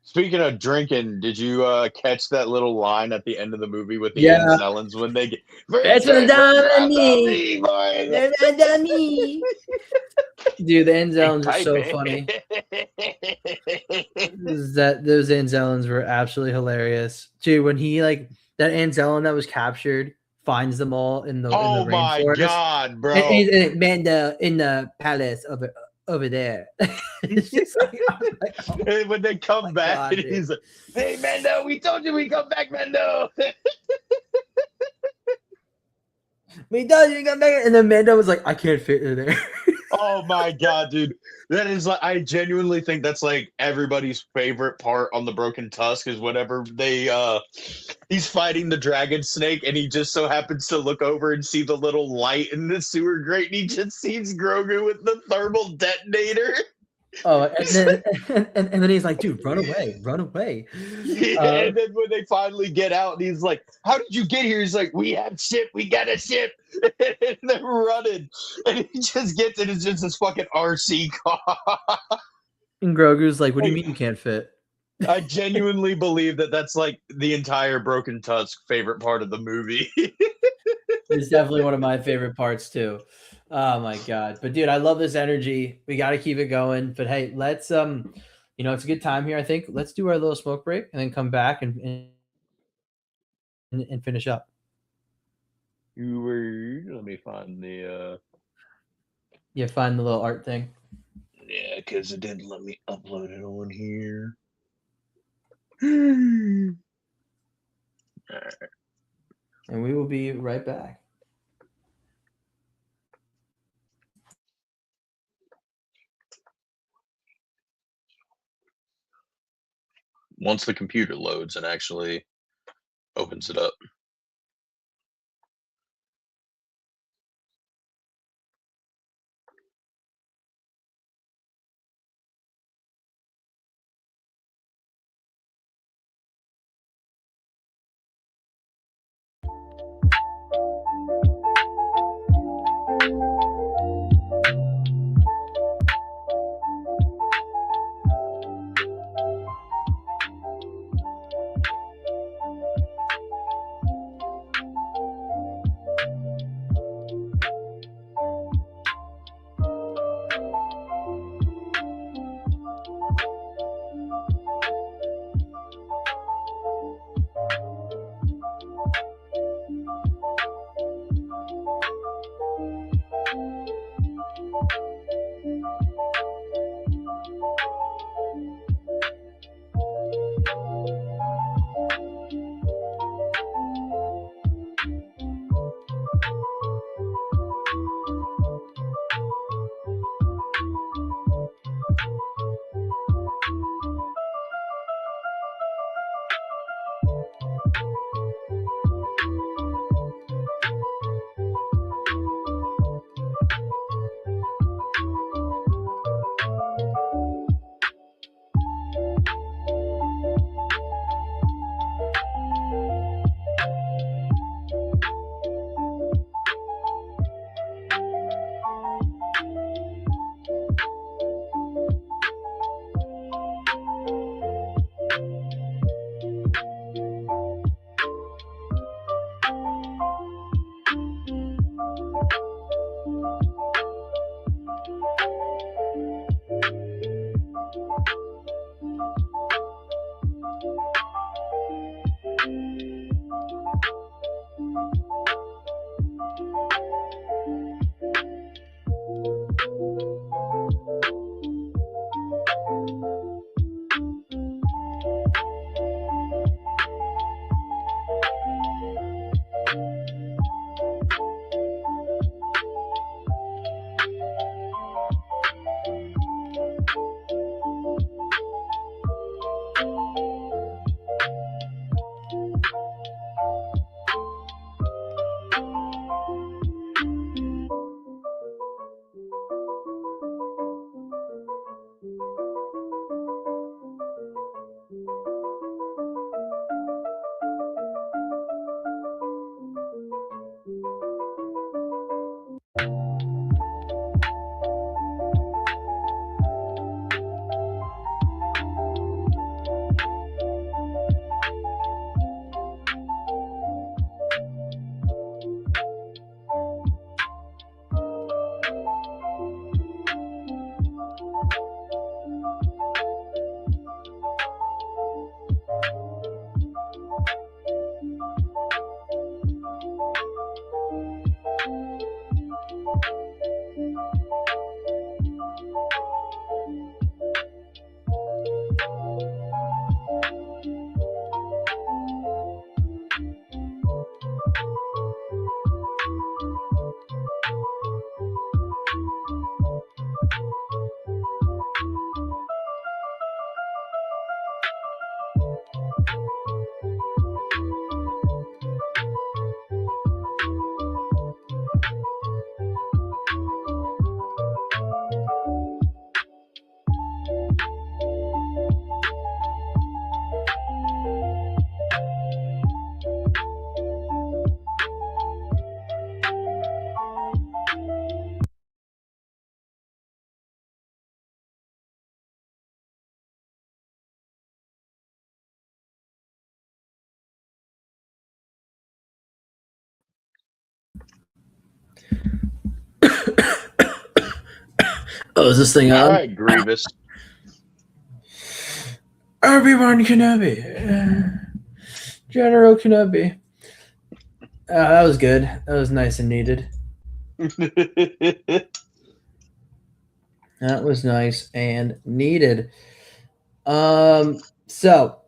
Speaking of drinking, did you catch that little line at the end of the movie with the
Yeah,
Anzellans when they get
that's what done
me, boys?
That's what done me. Dude, the Anzellans are
Type
so
it.
funny. That those Anzellans were absolutely hilarious. Dude, when he like that Anzellan that was captured finds them all in the
Oh my
rainforest.
god, bro!
And Mando in the palace over there. It's just like, oh
And when they come back,
God,
and he's like, "Hey, Mando, we told you we come back, Mando."
we told you to come back, and then Mando was like, I can't fit in there.
Oh my god, dude. That is like I genuinely think that's like everybody's favorite part on the Broken Tusk is whenever he's fighting the dragon snake and he just so happens to look over and see the little light in the sewer grate and he just sees Grogu with the thermal detonator.
Oh, and then he's like, dude, run away, run away.
And then when they finally get out and he's like, how did you get here? He's like, we have ship, we got a ship. And they're running. And he just gets it, it's just this fucking RC car.
And Grogu's like, what do you mean you can't fit?
I genuinely believe that that's like the entire Broken Tusk favorite part of the movie.
It's definitely one of my favorite parts too. Oh my god. But dude, I love this energy. We got to keep it going. But hey, let's it's a good time here, I think. Let's do our little smoke break and then come back and finish up.
Let me find the
Yeah, find the little art thing.
yeah, because it didn't let me upload it on here. All right.
And we will be right back.
Once the computer loads and actually opens it up.
Oh, is this thing on?
All right, Grievous.
Obi-Wan Kenobi. General Kenobi. That was good. That was nice and needed. That was nice and needed. So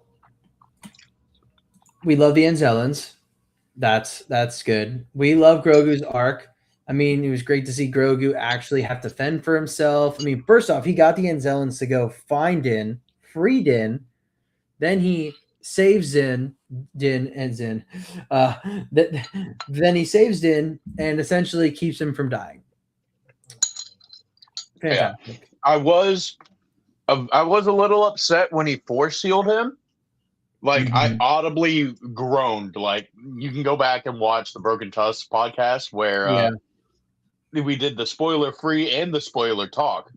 we love the Anzellans. That's good. We love Grogu's arc. I mean, it was great to see Grogu actually have to fend for himself. I mean, first off, he got the Anzellans to go find Din, free Din. Then he saves Din and Zin. Then he saves Din and essentially keeps him from dying. Fantastic.
Yeah. I was a little upset when he force sealed him. Like, I audibly groaned. Like, you can go back and watch the Broken Tusk podcast where we did the spoiler free and the spoiler talk.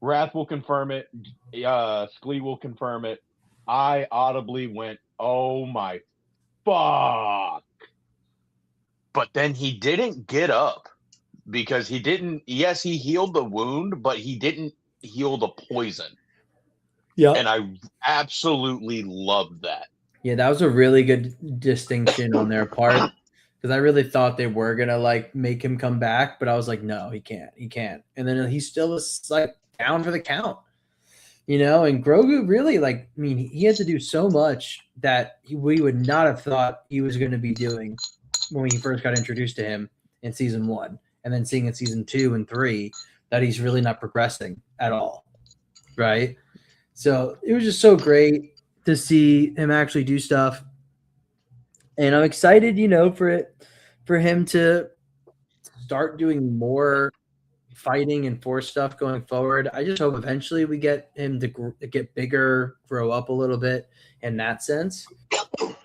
Wrath will confirm it. Sklee will confirm it. I audibly went, oh my fuck. But then he didn't get up because he didn't. Yes, he healed the wound, but he didn't heal the poison.
Yeah.
And I absolutely loved that.
Yeah, that was a really good distinction on their part because I really thought they were gonna like make him come back, but I was like, no, he can't. And then he still was like down for the count, you know. And Grogu really, like, I mean, he had to do so much that we would not have thought he was going to be doing when we first got introduced to him in season 1, and then seeing in season 2 and 3 that he's really not progressing at all, right? So it was just so great to see him actually do stuff. And I'm excited, you know, for him to start doing more fighting and force stuff going forward. I just hope eventually we get him to get bigger, grow up a little bit in that sense.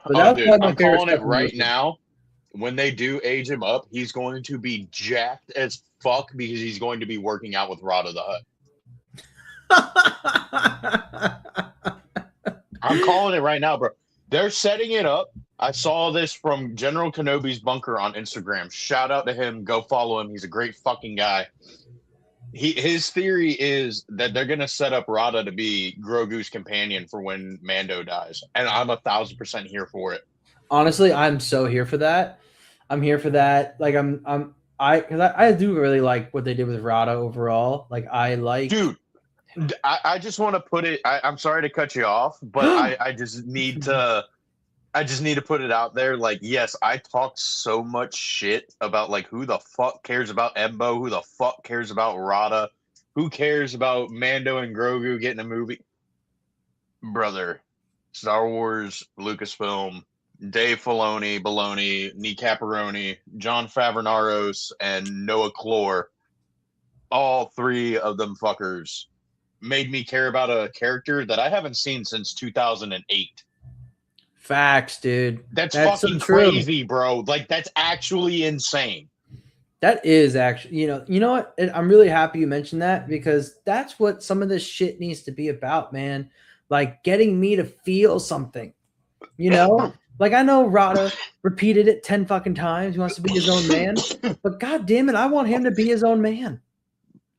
But
dude, I'm calling it right now. When they do age him up, he's going to be jacked as fuck because he's going to be working out with Rada the Hutt. I'm calling it right now, bro. They're setting it up. I saw this from General Kenobi's bunker on Instagram. Shout out to him. Go follow him. He's a great fucking guy. His theory is that they're gonna set up Rada to be Grogu's companion for when Mando dies, and I'm 1,000% here for it.
Honestly, I'm so here for that. I'm here for that. Like I do really like what they did with Rada overall. Like I like,
dude. I just want to put it. I'm sorry to cut you off, but I just need to put it out there. Like, yes, I talked so much shit about like who the fuck cares about Embo, who the fuck cares about Rada, who cares about Mando and Grogu getting a movie. Brother, Star Wars, Lucasfilm, Dave Filoni, Baloney, Nick Caparoni, John Favrenaros, and Noah Clore, all three of them fuckers made me care about a character that I haven't seen since 2008.
Facts, dude.
That's fucking so crazy, bro. Like, that's actually insane.
That is actually, you know what? I'm really happy you mentioned that because that's what some of this shit needs to be about, man. Like getting me to feel something, you know? Like I know Rada repeated it 10 fucking times. He wants to be his own man, but God damn it, I want him to be his own man.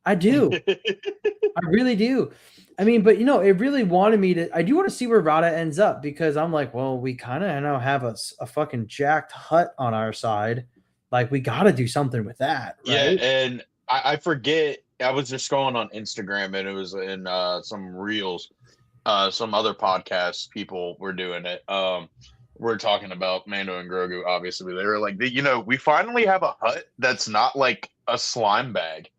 I do. I really do. I mean, but it really wanted me to. I do want to see where Rada ends up because I'm like, well, we kind of now have a fucking jacked Hutt on our side. Like, we got to do something with that, right?
Yeah, and I forget. I was just going on Instagram and it was in some reels. Some other podcasts, people were doing it. We're talking about Mando and Grogu. Obviously, they were like, we finally have a Hutt that's not like a slime bag.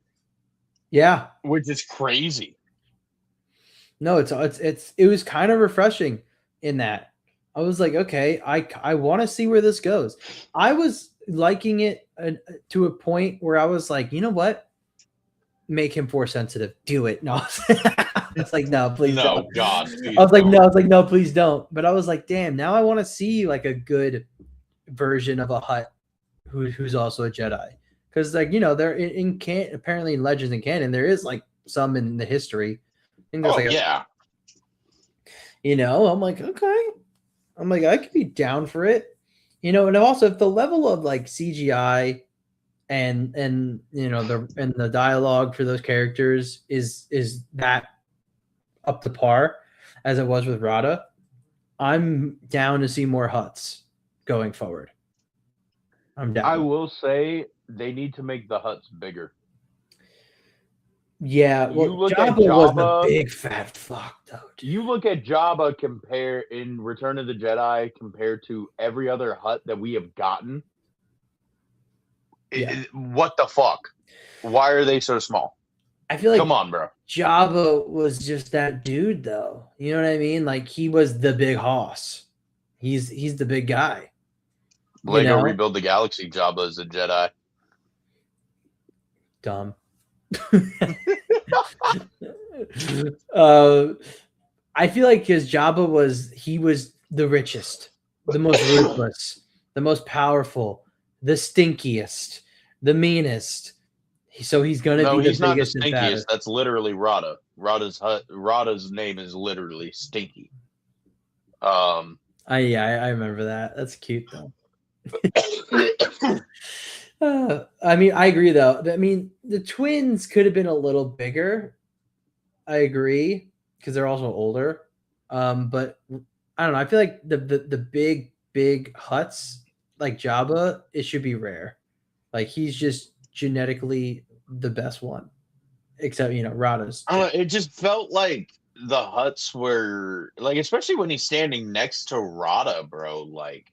Yeah,
which is crazy.
No, it was kind of refreshing in that. I was like, okay, I want to see where this goes. I was liking it to a point where I was like, you know what? Make him force sensitive. Do it. No, it's like, no, please don't.
God.
I was like, no, please don't. But I was like, damn, now I want to see like a good version of a Hutt who's also a Jedi. Because, like, they're in apparently in Legends and canon, there is, like, some in the history. I think there's I'm like, okay. I'm like, I could be down for it. And also, if the level of, like, CGI and you know the dialogue for those characters is that up to par as it was with Rada, I'm down to see more Huts going forward. I'm down.
I will say they need to make the Huts bigger.
Yeah,
You
well,
look at
Jabba was the
Jabba.
big fat fuck, though. Dude.
You look at Jabba compare in Return of the Jedi compared to every other Hut that we have gotten.
Yeah.
What the fuck? Why are they so small?
I feel like
Come on, bro.
Jabba was just that dude, though. You know what I mean? Like he was the big hoss. He's the big guy.
Lego Rebuild the Galaxy. Jabba is a Jedi.
Dumb. I feel like his Jabba was the richest, the most ruthless, the most powerful, the stinkiest, the meanest. So he's gonna be the
he's not the
biggest and
stinkiest.
fattest.
That's literally Rada. Rada's name is literally Stinky.
I remember that. That's cute though. I mean, I agree though. I mean, the twins could have been a little bigger. I agree because they're also older. But I don't know. I feel like the big Huts like Jabba, it should be rare. Like he's just genetically the best one, except Rada's.
It just felt like the Huts were like, especially when he's standing next to Rada, bro. Like,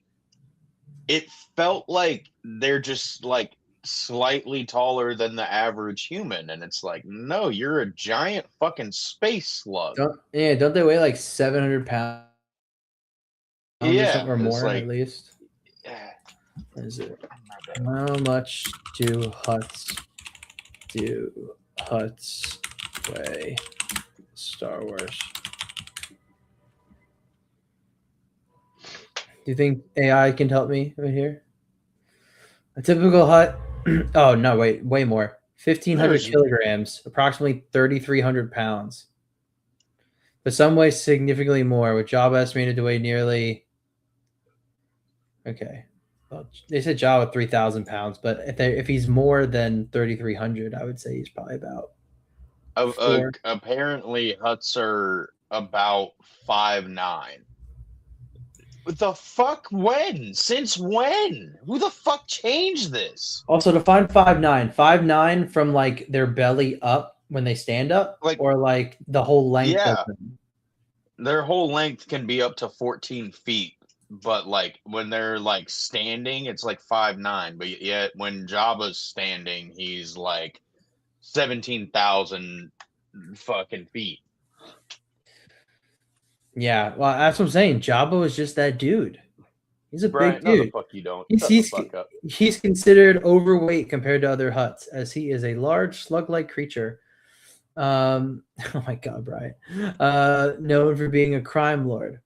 it felt like they're just like slightly taller than the average human, and it's like, no, you're a giant fucking space slug.
Don't they weigh like 700 pounds?
Yeah,
or more
like,
at least. Is it? How much do Huts weigh? Star Wars. Do you think AI can help me right here? A typical Hut. Oh no! Wait, way more. 1,500 kilograms, approximately 3,300 pounds. But some weigh significantly more, with Jabba estimated to weigh nearly. Okay, well, they said Jabba 3,000 pounds, but if he's more than 3,300, I would say he's probably about.
Apparently, Huts are about 5'9". What the fuck? When? Since when? Who the fuck changed this?
Also, to find 5'9", from like their belly up when they stand up,
like,
or like the whole length.
Yeah,
of them?
Their whole length can be up to 14 feet, but like when they're like standing, it's like 5'9". But yet when Jabba's standing, he's like 17,000 fucking feet.
Yeah, well, that's what I'm saying. Jabba was just that dude. He's a big dude.
No, the fuck you don't.
He's considered overweight compared to other Huts, as he is a large slug-like creature. Oh my god, Brian. Known for being a crime lord.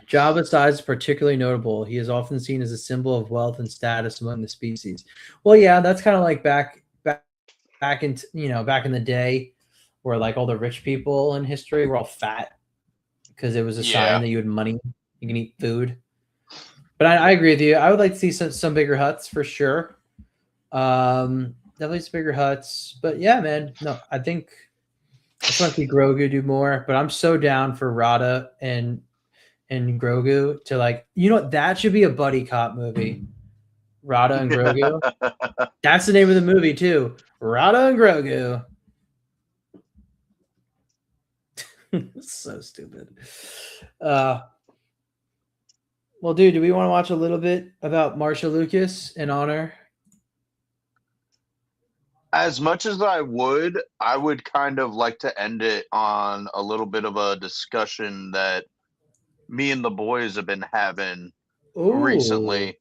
Jabba's size is particularly notable. He is often seen as a symbol of wealth and status among the species. Well, yeah, that's kind of like back in the day, where like all the rich people in history were all fat because it was a sign that you had money, you can eat food. But I agree with you. I would like to see some bigger Huts for sure. Definitely some bigger Huts. But yeah, man, no, I think I just want to see Grogu do more. But I'm so down for Rada and Grogu to like, that should be a buddy cop movie. Rada and Grogu. That's the name of the movie too. Rada and Grogu. So stupid. Well, dude, do we want to watch a little bit about Marsha Lucas in honor?
As much as I would kind of like to end it on a little bit of a discussion that me and the boys have been having recently.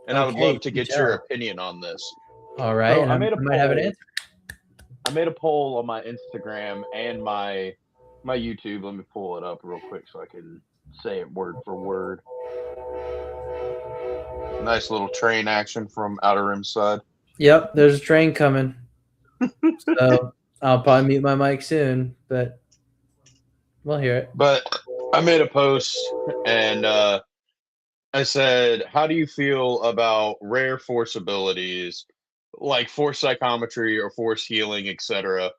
And I would love to get your opinion on this.
All right. So I might have an answer.
I made a poll on my Instagram and my YouTube. Let me pull it up real quick so I can say it word for word. Nice little train action from Outer Rim side.
Yep, there's a train coming. So I'll probably mute my mic soon, but we'll hear it.
But I made a post, and I said, how do you feel about rare force abilities like force psychometry or force healing, etc.,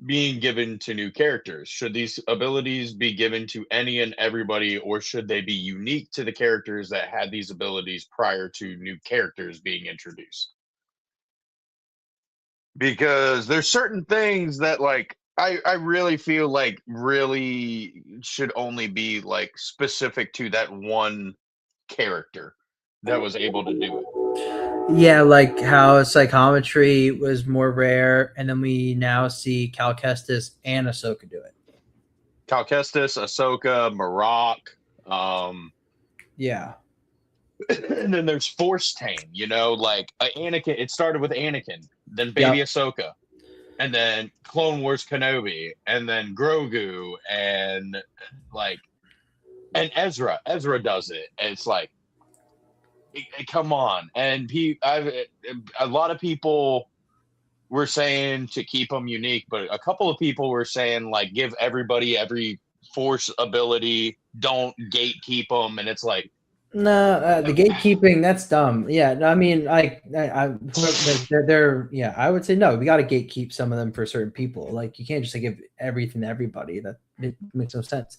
being given to new characters? Should these abilities be given to any and everybody, or should they be unique to the characters that had these abilities prior to new characters being introduced? Because there's certain things that like I really feel like really should only be like specific to that one character that was able to do it.
Yeah, like how psychometry was more rare, and then we now see Cal Kestis and Ahsoka do it.
Cal Kestis, Ahsoka, Marok,
Yeah.
and then there's Force Tame, like Anakin. It started with Anakin, then Baby
Yep.
Ahsoka, and then Clone Wars Kenobi, and then Grogu, and like, and Ezra. Ezra does it. And it's like, come on. And a lot of people were saying to keep them unique, but a couple of people were saying like give everybody every force ability, don't gatekeep them, and it's like,
No, the gatekeeping, that's dumb. Yeah, I mean, yeah, I would say no. We got to gatekeep some of them for certain people. Like, you can't just like, give everything to everybody. That it makes no sense.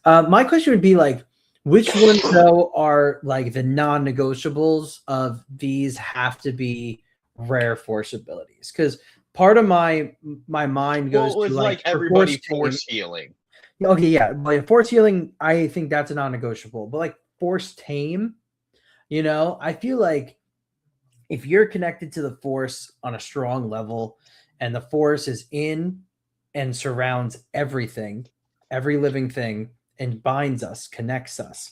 My question would be like, which ones though are like the non-negotiables of these have to be rare force abilities? Because part of my mind goes
well, it's
to
like
for
everybody
force
healing.
Okay, yeah, like force healing, I think that's a non-negotiable. But like force tame, I feel like if you're connected to the force on a strong level and the force is in and surrounds everything, every living thing, and binds us, connects us,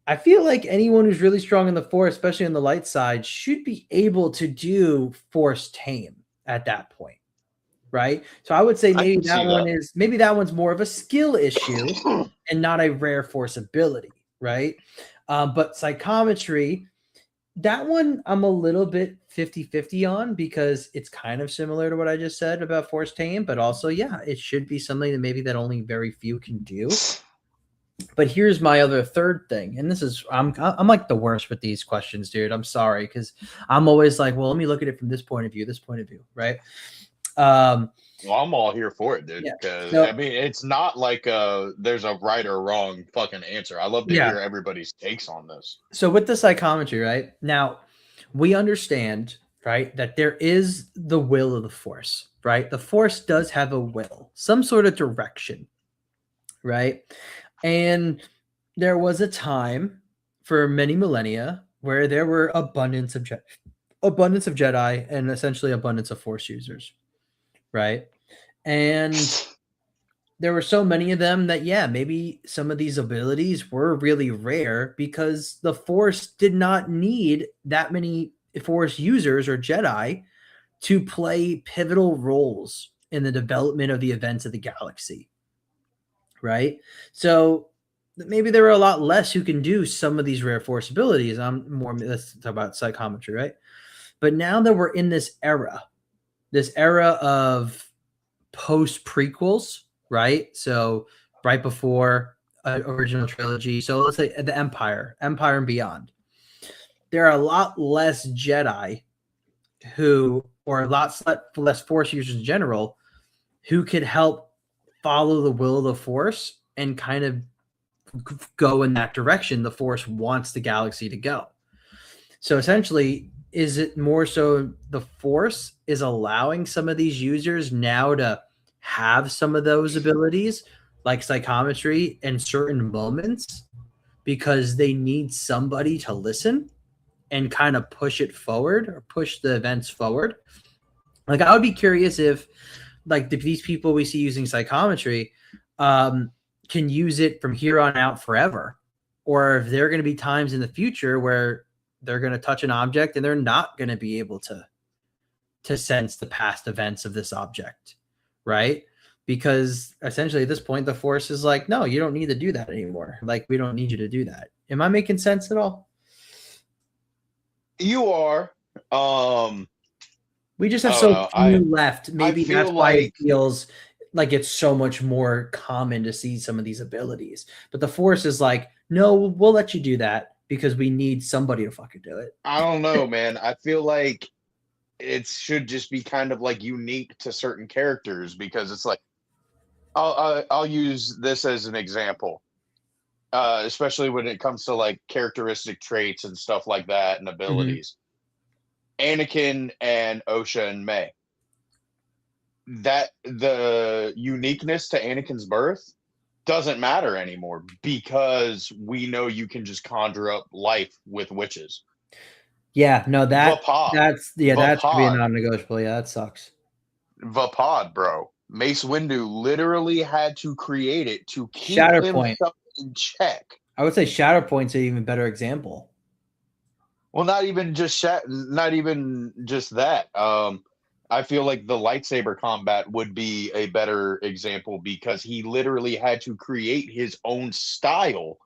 I feel like anyone who's really strong in the force, especially on the light side, should be able to do force tame at that point. Right. So I would say maybe that one's more of a skill issue and not a rare force ability. Right. But psychometry, that one I'm a little bit 50-50 on, because it's kind of similar to what I just said about force tame, but also, yeah, it should be something that maybe that only very few can do. But here's my other third thing, and this is I'm like the worst with these questions, dude. I'm sorry, because I'm always like, well, let me look at it from this point of view, right?
Well, I'm all here for it, dude.
Yeah.
Because
So,
I mean, it's not like there's a right or wrong fucking answer. I love to
yeah.
hear everybody's takes on this.
So with the psychometry, right now, we understand, right, that there is the will of the force, right? The force does have a will, some sort of direction, right? And there was a time for many millennia where there were abundance of Jedi and essentially abundance of force users, right? And there were so many of them that, yeah, maybe some of these abilities were really rare because the force did not need that many force users or Jedi to play pivotal roles in the development of the events of the galaxy, right? So maybe there are a lot less who can do some of these rare force abilities. Let's talk about psychometry, right? But now that we're in this era of post prequels, right? So right before original trilogy. So let's say the Empire and beyond. There are a lot less Jedi or a lot less Force users in general, who could help follow the will of the Force and kind of go in that direction the Force wants the galaxy to go. So essentially, is it more so the Force is allowing some of these users now to have some of those abilities, like psychometry, in certain moments because they need somebody to listen and kind of push it forward or push the events forward? Like, I would be curious if, like, these people we see using psychometry can use it from here on out forever, or if there are going to be times in the future where they're going to touch an object and they're not going to be able to sense the past events of this object, right? Because essentially at this point the Force is like, no, you don't need to do that anymore. Like, we don't need you to do that. Am I making sense at all?
You are.
We just have so few left. Maybe that's why
like
it feels like it's so much more common to see some of these abilities. But the Force is like, no, we'll let you do that because we need somebody to fucking do it.
I don't know, man. I feel like it should just be kind of like unique to certain characters because it's like I'll use this as an example, especially when it comes to like characteristic traits and stuff like that and
Mhm.
abilities. Anakin and Osha and May. That the uniqueness to Anakin's birth doesn't matter anymore because we know you can just conjure up life with witches.
Yeah, no,
Vapod.
that should be a
Vapod.
non-negotiable. Yeah, that sucks.
Vapod, bro. Mace Windu literally had to create it to keep
Shatterpoint.
himself in check.
I would say Shatterpoint's an even better example.
Well, not even just that. I feel like the lightsaber combat would be a better example because he literally had to create his own style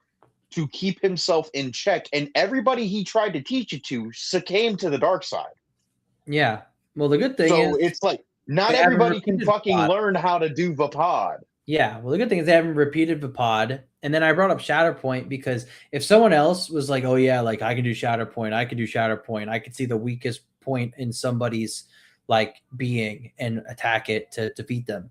to keep himself in check, and everybody he tried to teach it to succumbed to the dark side.
Yeah. Well, the good thing
So
is
it's like not
they haven't
everybody can
repeated
fucking
Vapod.
learn how to do Vapod.
Yeah. Well, the good thing is they haven't repeated Vapod. And then I brought up Shatterpoint because if someone else was like, oh, yeah, like I can do Shatterpoint, I can do Shatterpoint, I could see the weakest point in somebody's like being and attack it to defeat them.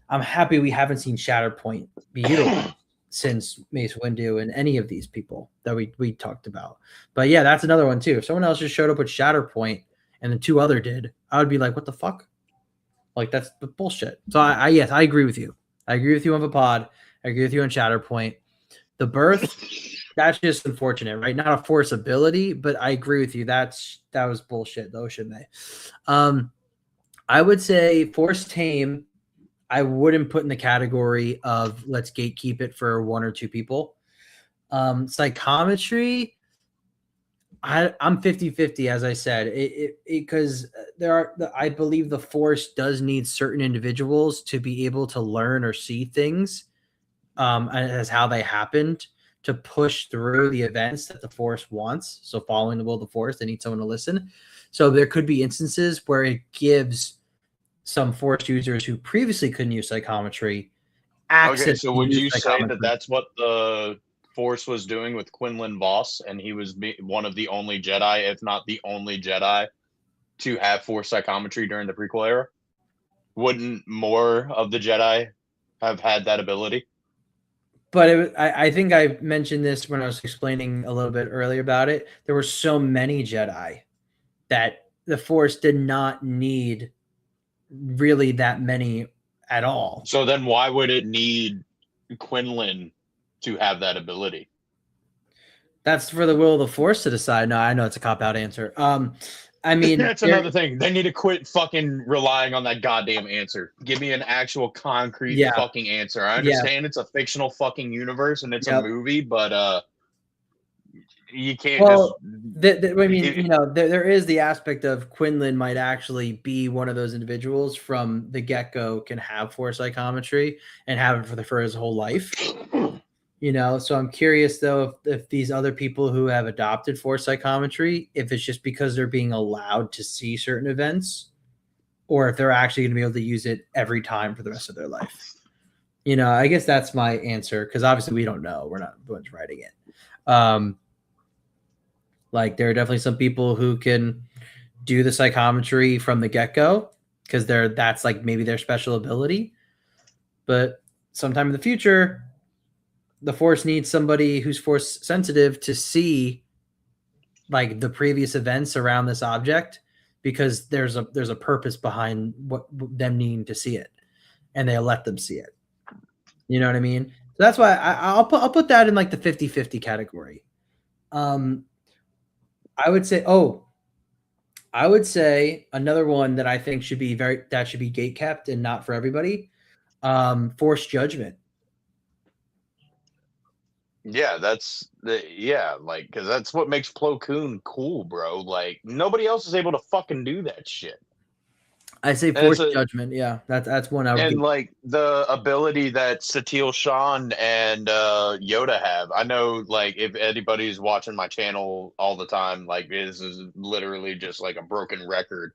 I'm happy we haven't seen Shatterpoint be utilized since Mace Windu and any of these people that we talked about. But yeah, that's another one too. If someone else just showed up with Shatterpoint and the two other did, I would be like, what the fuck? Like that's the bullshit. So yes, I agree with you. I agree with you on Vapod. I agree with you on Shatterpoint. The birth, that's just unfortunate, right? Not a force ability, but I agree with you. That was bullshit, though, shouldn't they? I would say force tame. I wouldn't put in the category of let's gatekeep it for one or two people. Psychometry, I'm 50-50, as I said, because I believe the force does need certain individuals to be able to learn or see things as how they happened to push through the events that the force wants. So following the will of the force, they need someone to listen. So there could be instances where it gives some force users who previously couldn't use psychometry access
Okay, so
to
would
use
you say that
psychometry.
that's what the Force was doing with Quinlan Voss, and he was one of the only Jedi, if not the only Jedi, to have Force psychometry during the prequel era? Wouldn't more of the Jedi have had that ability?
But I think I mentioned this when I was explaining a little bit earlier about it. There were so many Jedi that the Force did not need really that many at all.
So then why would it need Quinlan to have that ability?
That's for the will of the Force to decide. No, I know it's a cop out answer. I mean,
That's another thing. They need to quit fucking relying on that goddamn answer. Give me an actual concrete
yeah,
fucking answer. I
yeah,
understand it's a fictional fucking universe and it's a
yep.
movie, but you can't
Well,
just.
I mean, there is the aspect of Quinlan might actually be one of those individuals from the get go can have force psychometry and have it for his whole life. So I'm curious though if these other people who have adopted force psychometry, if it's just because they're being allowed to see certain events, or if they're actually going to be able to use it every time for the rest of their life. I guess that's my answer because obviously we don't know. We're not the ones writing it. Like there are definitely some people who can do the psychometry from the get go because that's like maybe their special ability. But sometime in the future, the force needs somebody who's force sensitive to see like the previous events around this object because there's a purpose behind what them needing to see it, and they let them see it. You know what I mean? So that's why I'll put that in like the 50-50 category. I would say another one that I think should be gate kept and not for everybody. Force judgment.
Yeah, like because that's what makes Plo Koon cool, bro. Like nobody else is able to fucking do that shit.
I say
And
force judgment. Yeah, that's one I would.
and like the ability that Satil Shan and Yoda have. I know, like if anybody's watching my channel all the time, like this is literally just like a broken record.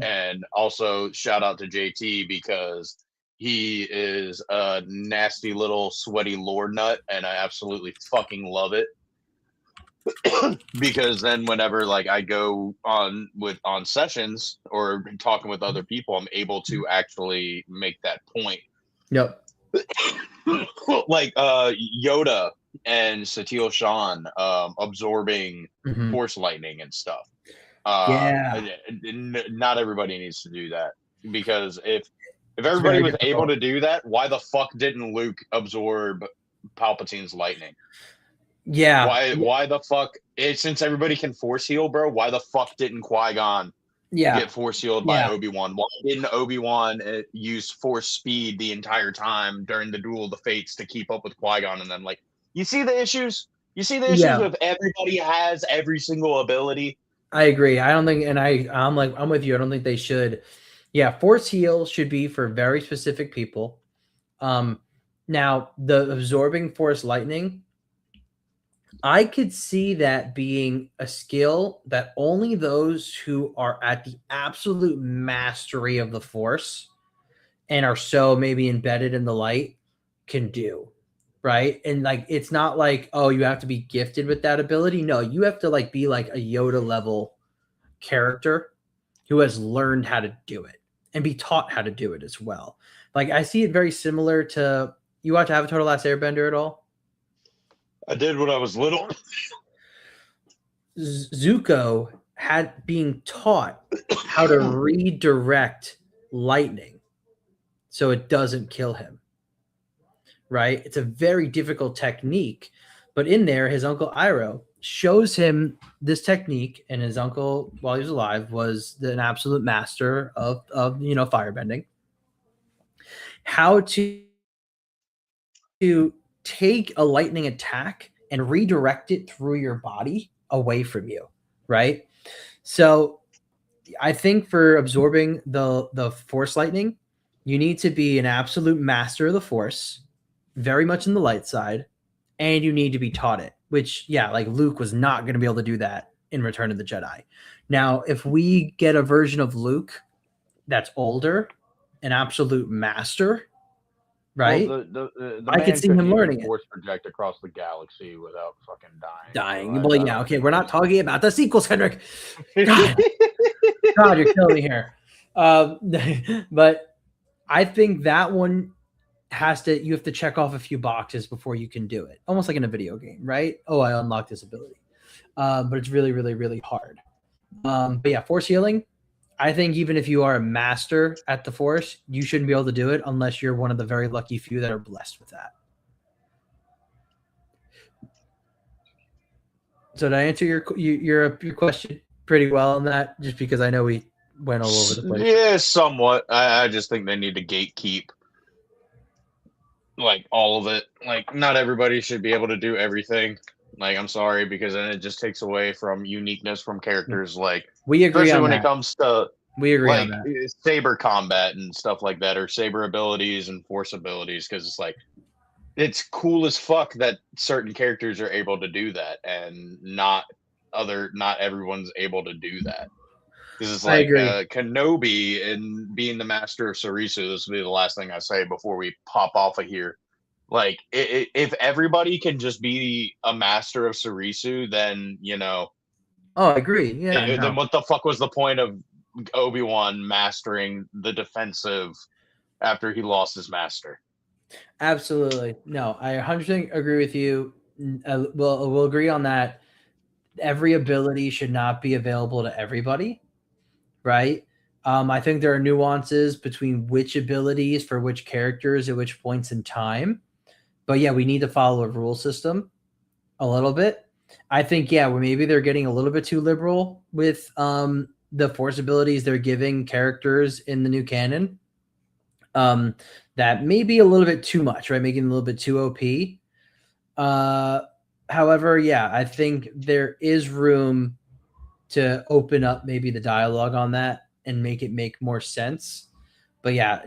And also shout out to JT because he is a nasty little sweaty lord nut, and I absolutely fucking love it. because then whenever like I go on sessions or talking with other people, I'm able to actually make that point.
Yep.
Like Yoda and Satil Shan absorbing force lightning and stuff.
Yeah.
Not everybody needs to do that, because if everybody was able to do that, why the fuck didn't Luke absorb Palpatine's lightning?
Yeah.
Why the fuck? Since everybody can force heal, bro, why the fuck didn't Qui-Gon get force healed by Obi-Wan? Why didn't Obi-Wan use force speed the entire time during the Duel of the Fates to keep up with Qui-Gon and them? Like, you see the issues? You see the issues with everybody has every single ability?
I agree. I don't think, and I'm with you. I don't think they should. Yeah, force heal should be for very specific people. Now the absorbing force lightning, I could see that being a skill that only those who are at the absolute mastery of the force and are so maybe embedded in the light can do. Right. And like, it's not like, oh, you have to be gifted with that ability. No, you have to like be like a Yoda level character who has learned how to do it and be taught how to do it as well. Like, I see it very similar to, you watch Avatar: The Last Airbender at all?
I did when I was little.
Zuko had being taught how to redirect lightning so it doesn't kill him. Right? It's a very difficult technique, but in there, his uncle Iroh shows him this technique, and his uncle, while he was alive, was an absolute master of firebending. How to take a lightning attack and redirect it through your body away from you, right? So I think for absorbing the force lightning, you need to be an absolute master of the force, very much in the light side, and you need to be taught it, which, yeah, like Luke was not going to be able to do that in Return of the Jedi. Now, if we get a version of Luke that's older, an absolute master, right?
Well, the
I could see him learning it.
Force project across the galaxy without fucking
dying. Well, yeah, okay, we're not talking about the sequels, Henrik. God, you're killing me here. But I think that one you have to check off a few boxes before you can do it. Almost like in a video game, right? Oh, I unlocked this ability. But it's really, really, really hard. But yeah, force healing, I think even if you are a master at the force, you shouldn't be able to do it unless you're one of the very lucky few that are blessed with that. So did I answer your question pretty well on that? Just because I know we went all over the place.
Yeah, somewhat. I just think they need to gatekeep like all of it. Like, not everybody should be able to do everything. Like, I'm sorry, because then it just takes away from uniqueness from characters. Like,
we agree
especially
on
when
that.
It comes to
we agree
like
on that.
Saber combat and stuff like that, or saber abilities and force abilities, because it's like, it's cool as fuck that certain characters are able to do that, and not everyone's able to do that. Because it's like Kenobi and being the master of Sarisu. This will be the last thing I say before we pop off of here. Like, if everybody can just be a master of Sarisu, then
Oh, I agree. Yeah.
Then what the fuck was the point of Obi-Wan mastering the defensive after he lost his master?
Absolutely. No, I 100% agree with you. We'll agree on that. Every ability should not be available to everybody, right? I think there are nuances between which abilities for which characters at which points in time. But yeah, we need to follow a rule system a little bit. I think, yeah, maybe they're getting a little bit too liberal with the force abilities they're giving characters in the new canon. That may be a little bit too much, right? Making it a little bit too OP. However, yeah, I think there is room to open up maybe the dialogue on that and make it make more sense. But yeah,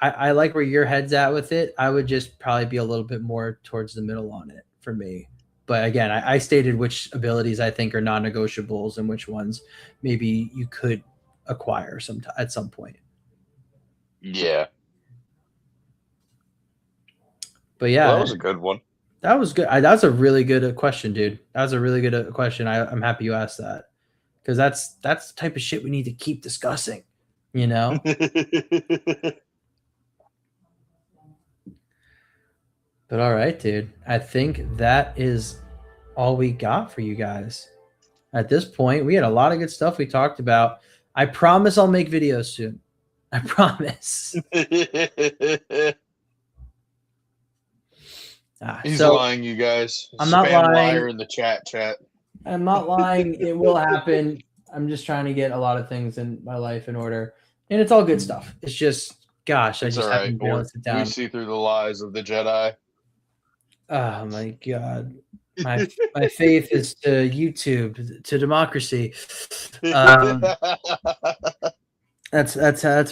I like where your head's at with it. I would just probably be a little bit more towards the middle on it for me. But again, I stated which abilities I think are non-negotiables and which ones maybe you could acquire at some point.
Yeah.
But yeah,
well, that was a good one.
That was good. That's a really good question, dude. That was a really good question. I'm happy you asked that because that's the type of shit we need to keep discussing. You know. But all right, dude. I think that is all we got for you guys. At this point, we had a lot of good stuff we talked about. I promise I'll make videos soon. I promise.
He's lying, you guys.
I'm not
Spam
lying.
liar in the chat.
I'm not lying. It will happen. I'm just trying to get a lot of things in my life in order, and it's all good stuff. It's just, gosh,
It's
I just haven't been able to sit down.
We see through the lies of the Jedi.
Oh my god, my faith is to YouTube, to democracy. That's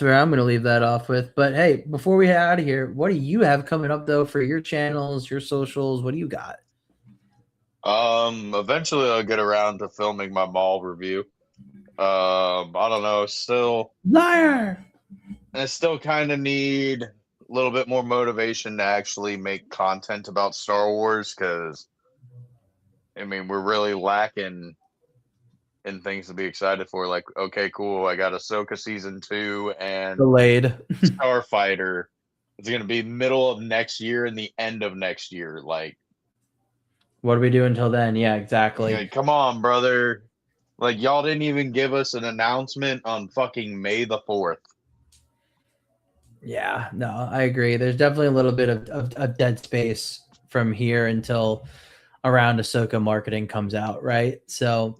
where I'm going to leave that off with. But hey, before we head out of here, what do you have coming up though for your channels, your socials? What do you got?
Eventually I'll get around to filming my mall review. I don't know, still
liar.
I still kind of need a little bit more motivation to actually make content about Star Wars, because I mean, we're really lacking in things to be excited for. Like, okay, cool, I got Ahsoka season 2 and
delayed.
Starfighter. It's gonna be middle of next year and the end of next year. Like,
what do we do until then? Yeah, exactly.
Like, come on, brother. Like, y'all didn't even give us an announcement on fucking May the 4th.
Yeah, no, I agree. There's definitely a little bit of dead space from here until around Ahsoka marketing comes out, right? So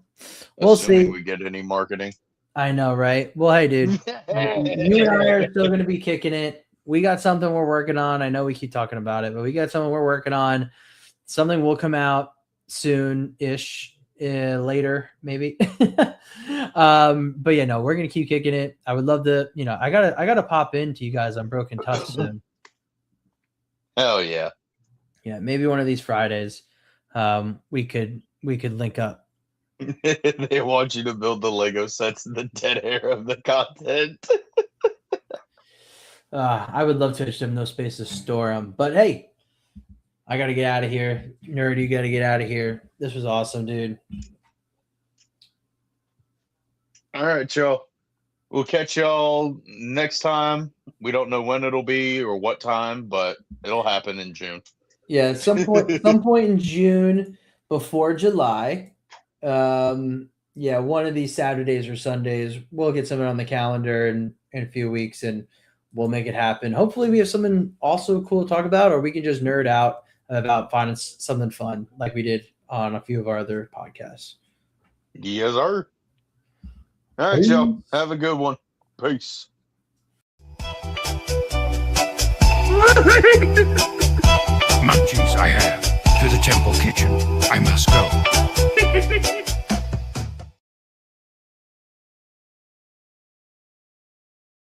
we'll see.
We get any marketing.
I know, right? Well, hey, dude, you and I are still going to be kicking it. We got something we're working on. I know we keep talking about it, but we got something we're working on. Something will come out soon-ish, later, maybe. But yeah, no, we're gonna keep kicking it. I would love to, I gotta pop into you guys on Broken Touch soon.
Hell yeah.
Yeah, maybe one of these Fridays, we could link up.
They want you to build the Lego sets in the dead air of the content.
I would love to have no space to store them, but hey, I gotta get out of here. Nerd, you gotta get out of here. This was awesome, dude.
All right, y'all. We'll catch y'all next time. We don't know when it'll be or what time, but it'll happen in June.
Yeah, some point in June before July. Yeah, one of these Saturdays or Sundays, we'll get something on the calendar in a few weeks and we'll make it happen. Hopefully we have something also cool to talk about, or we can just nerd out about finding something fun like we did on a few of our other podcasts.
Yes, sir. All right, y'all. Have a good one. Peace.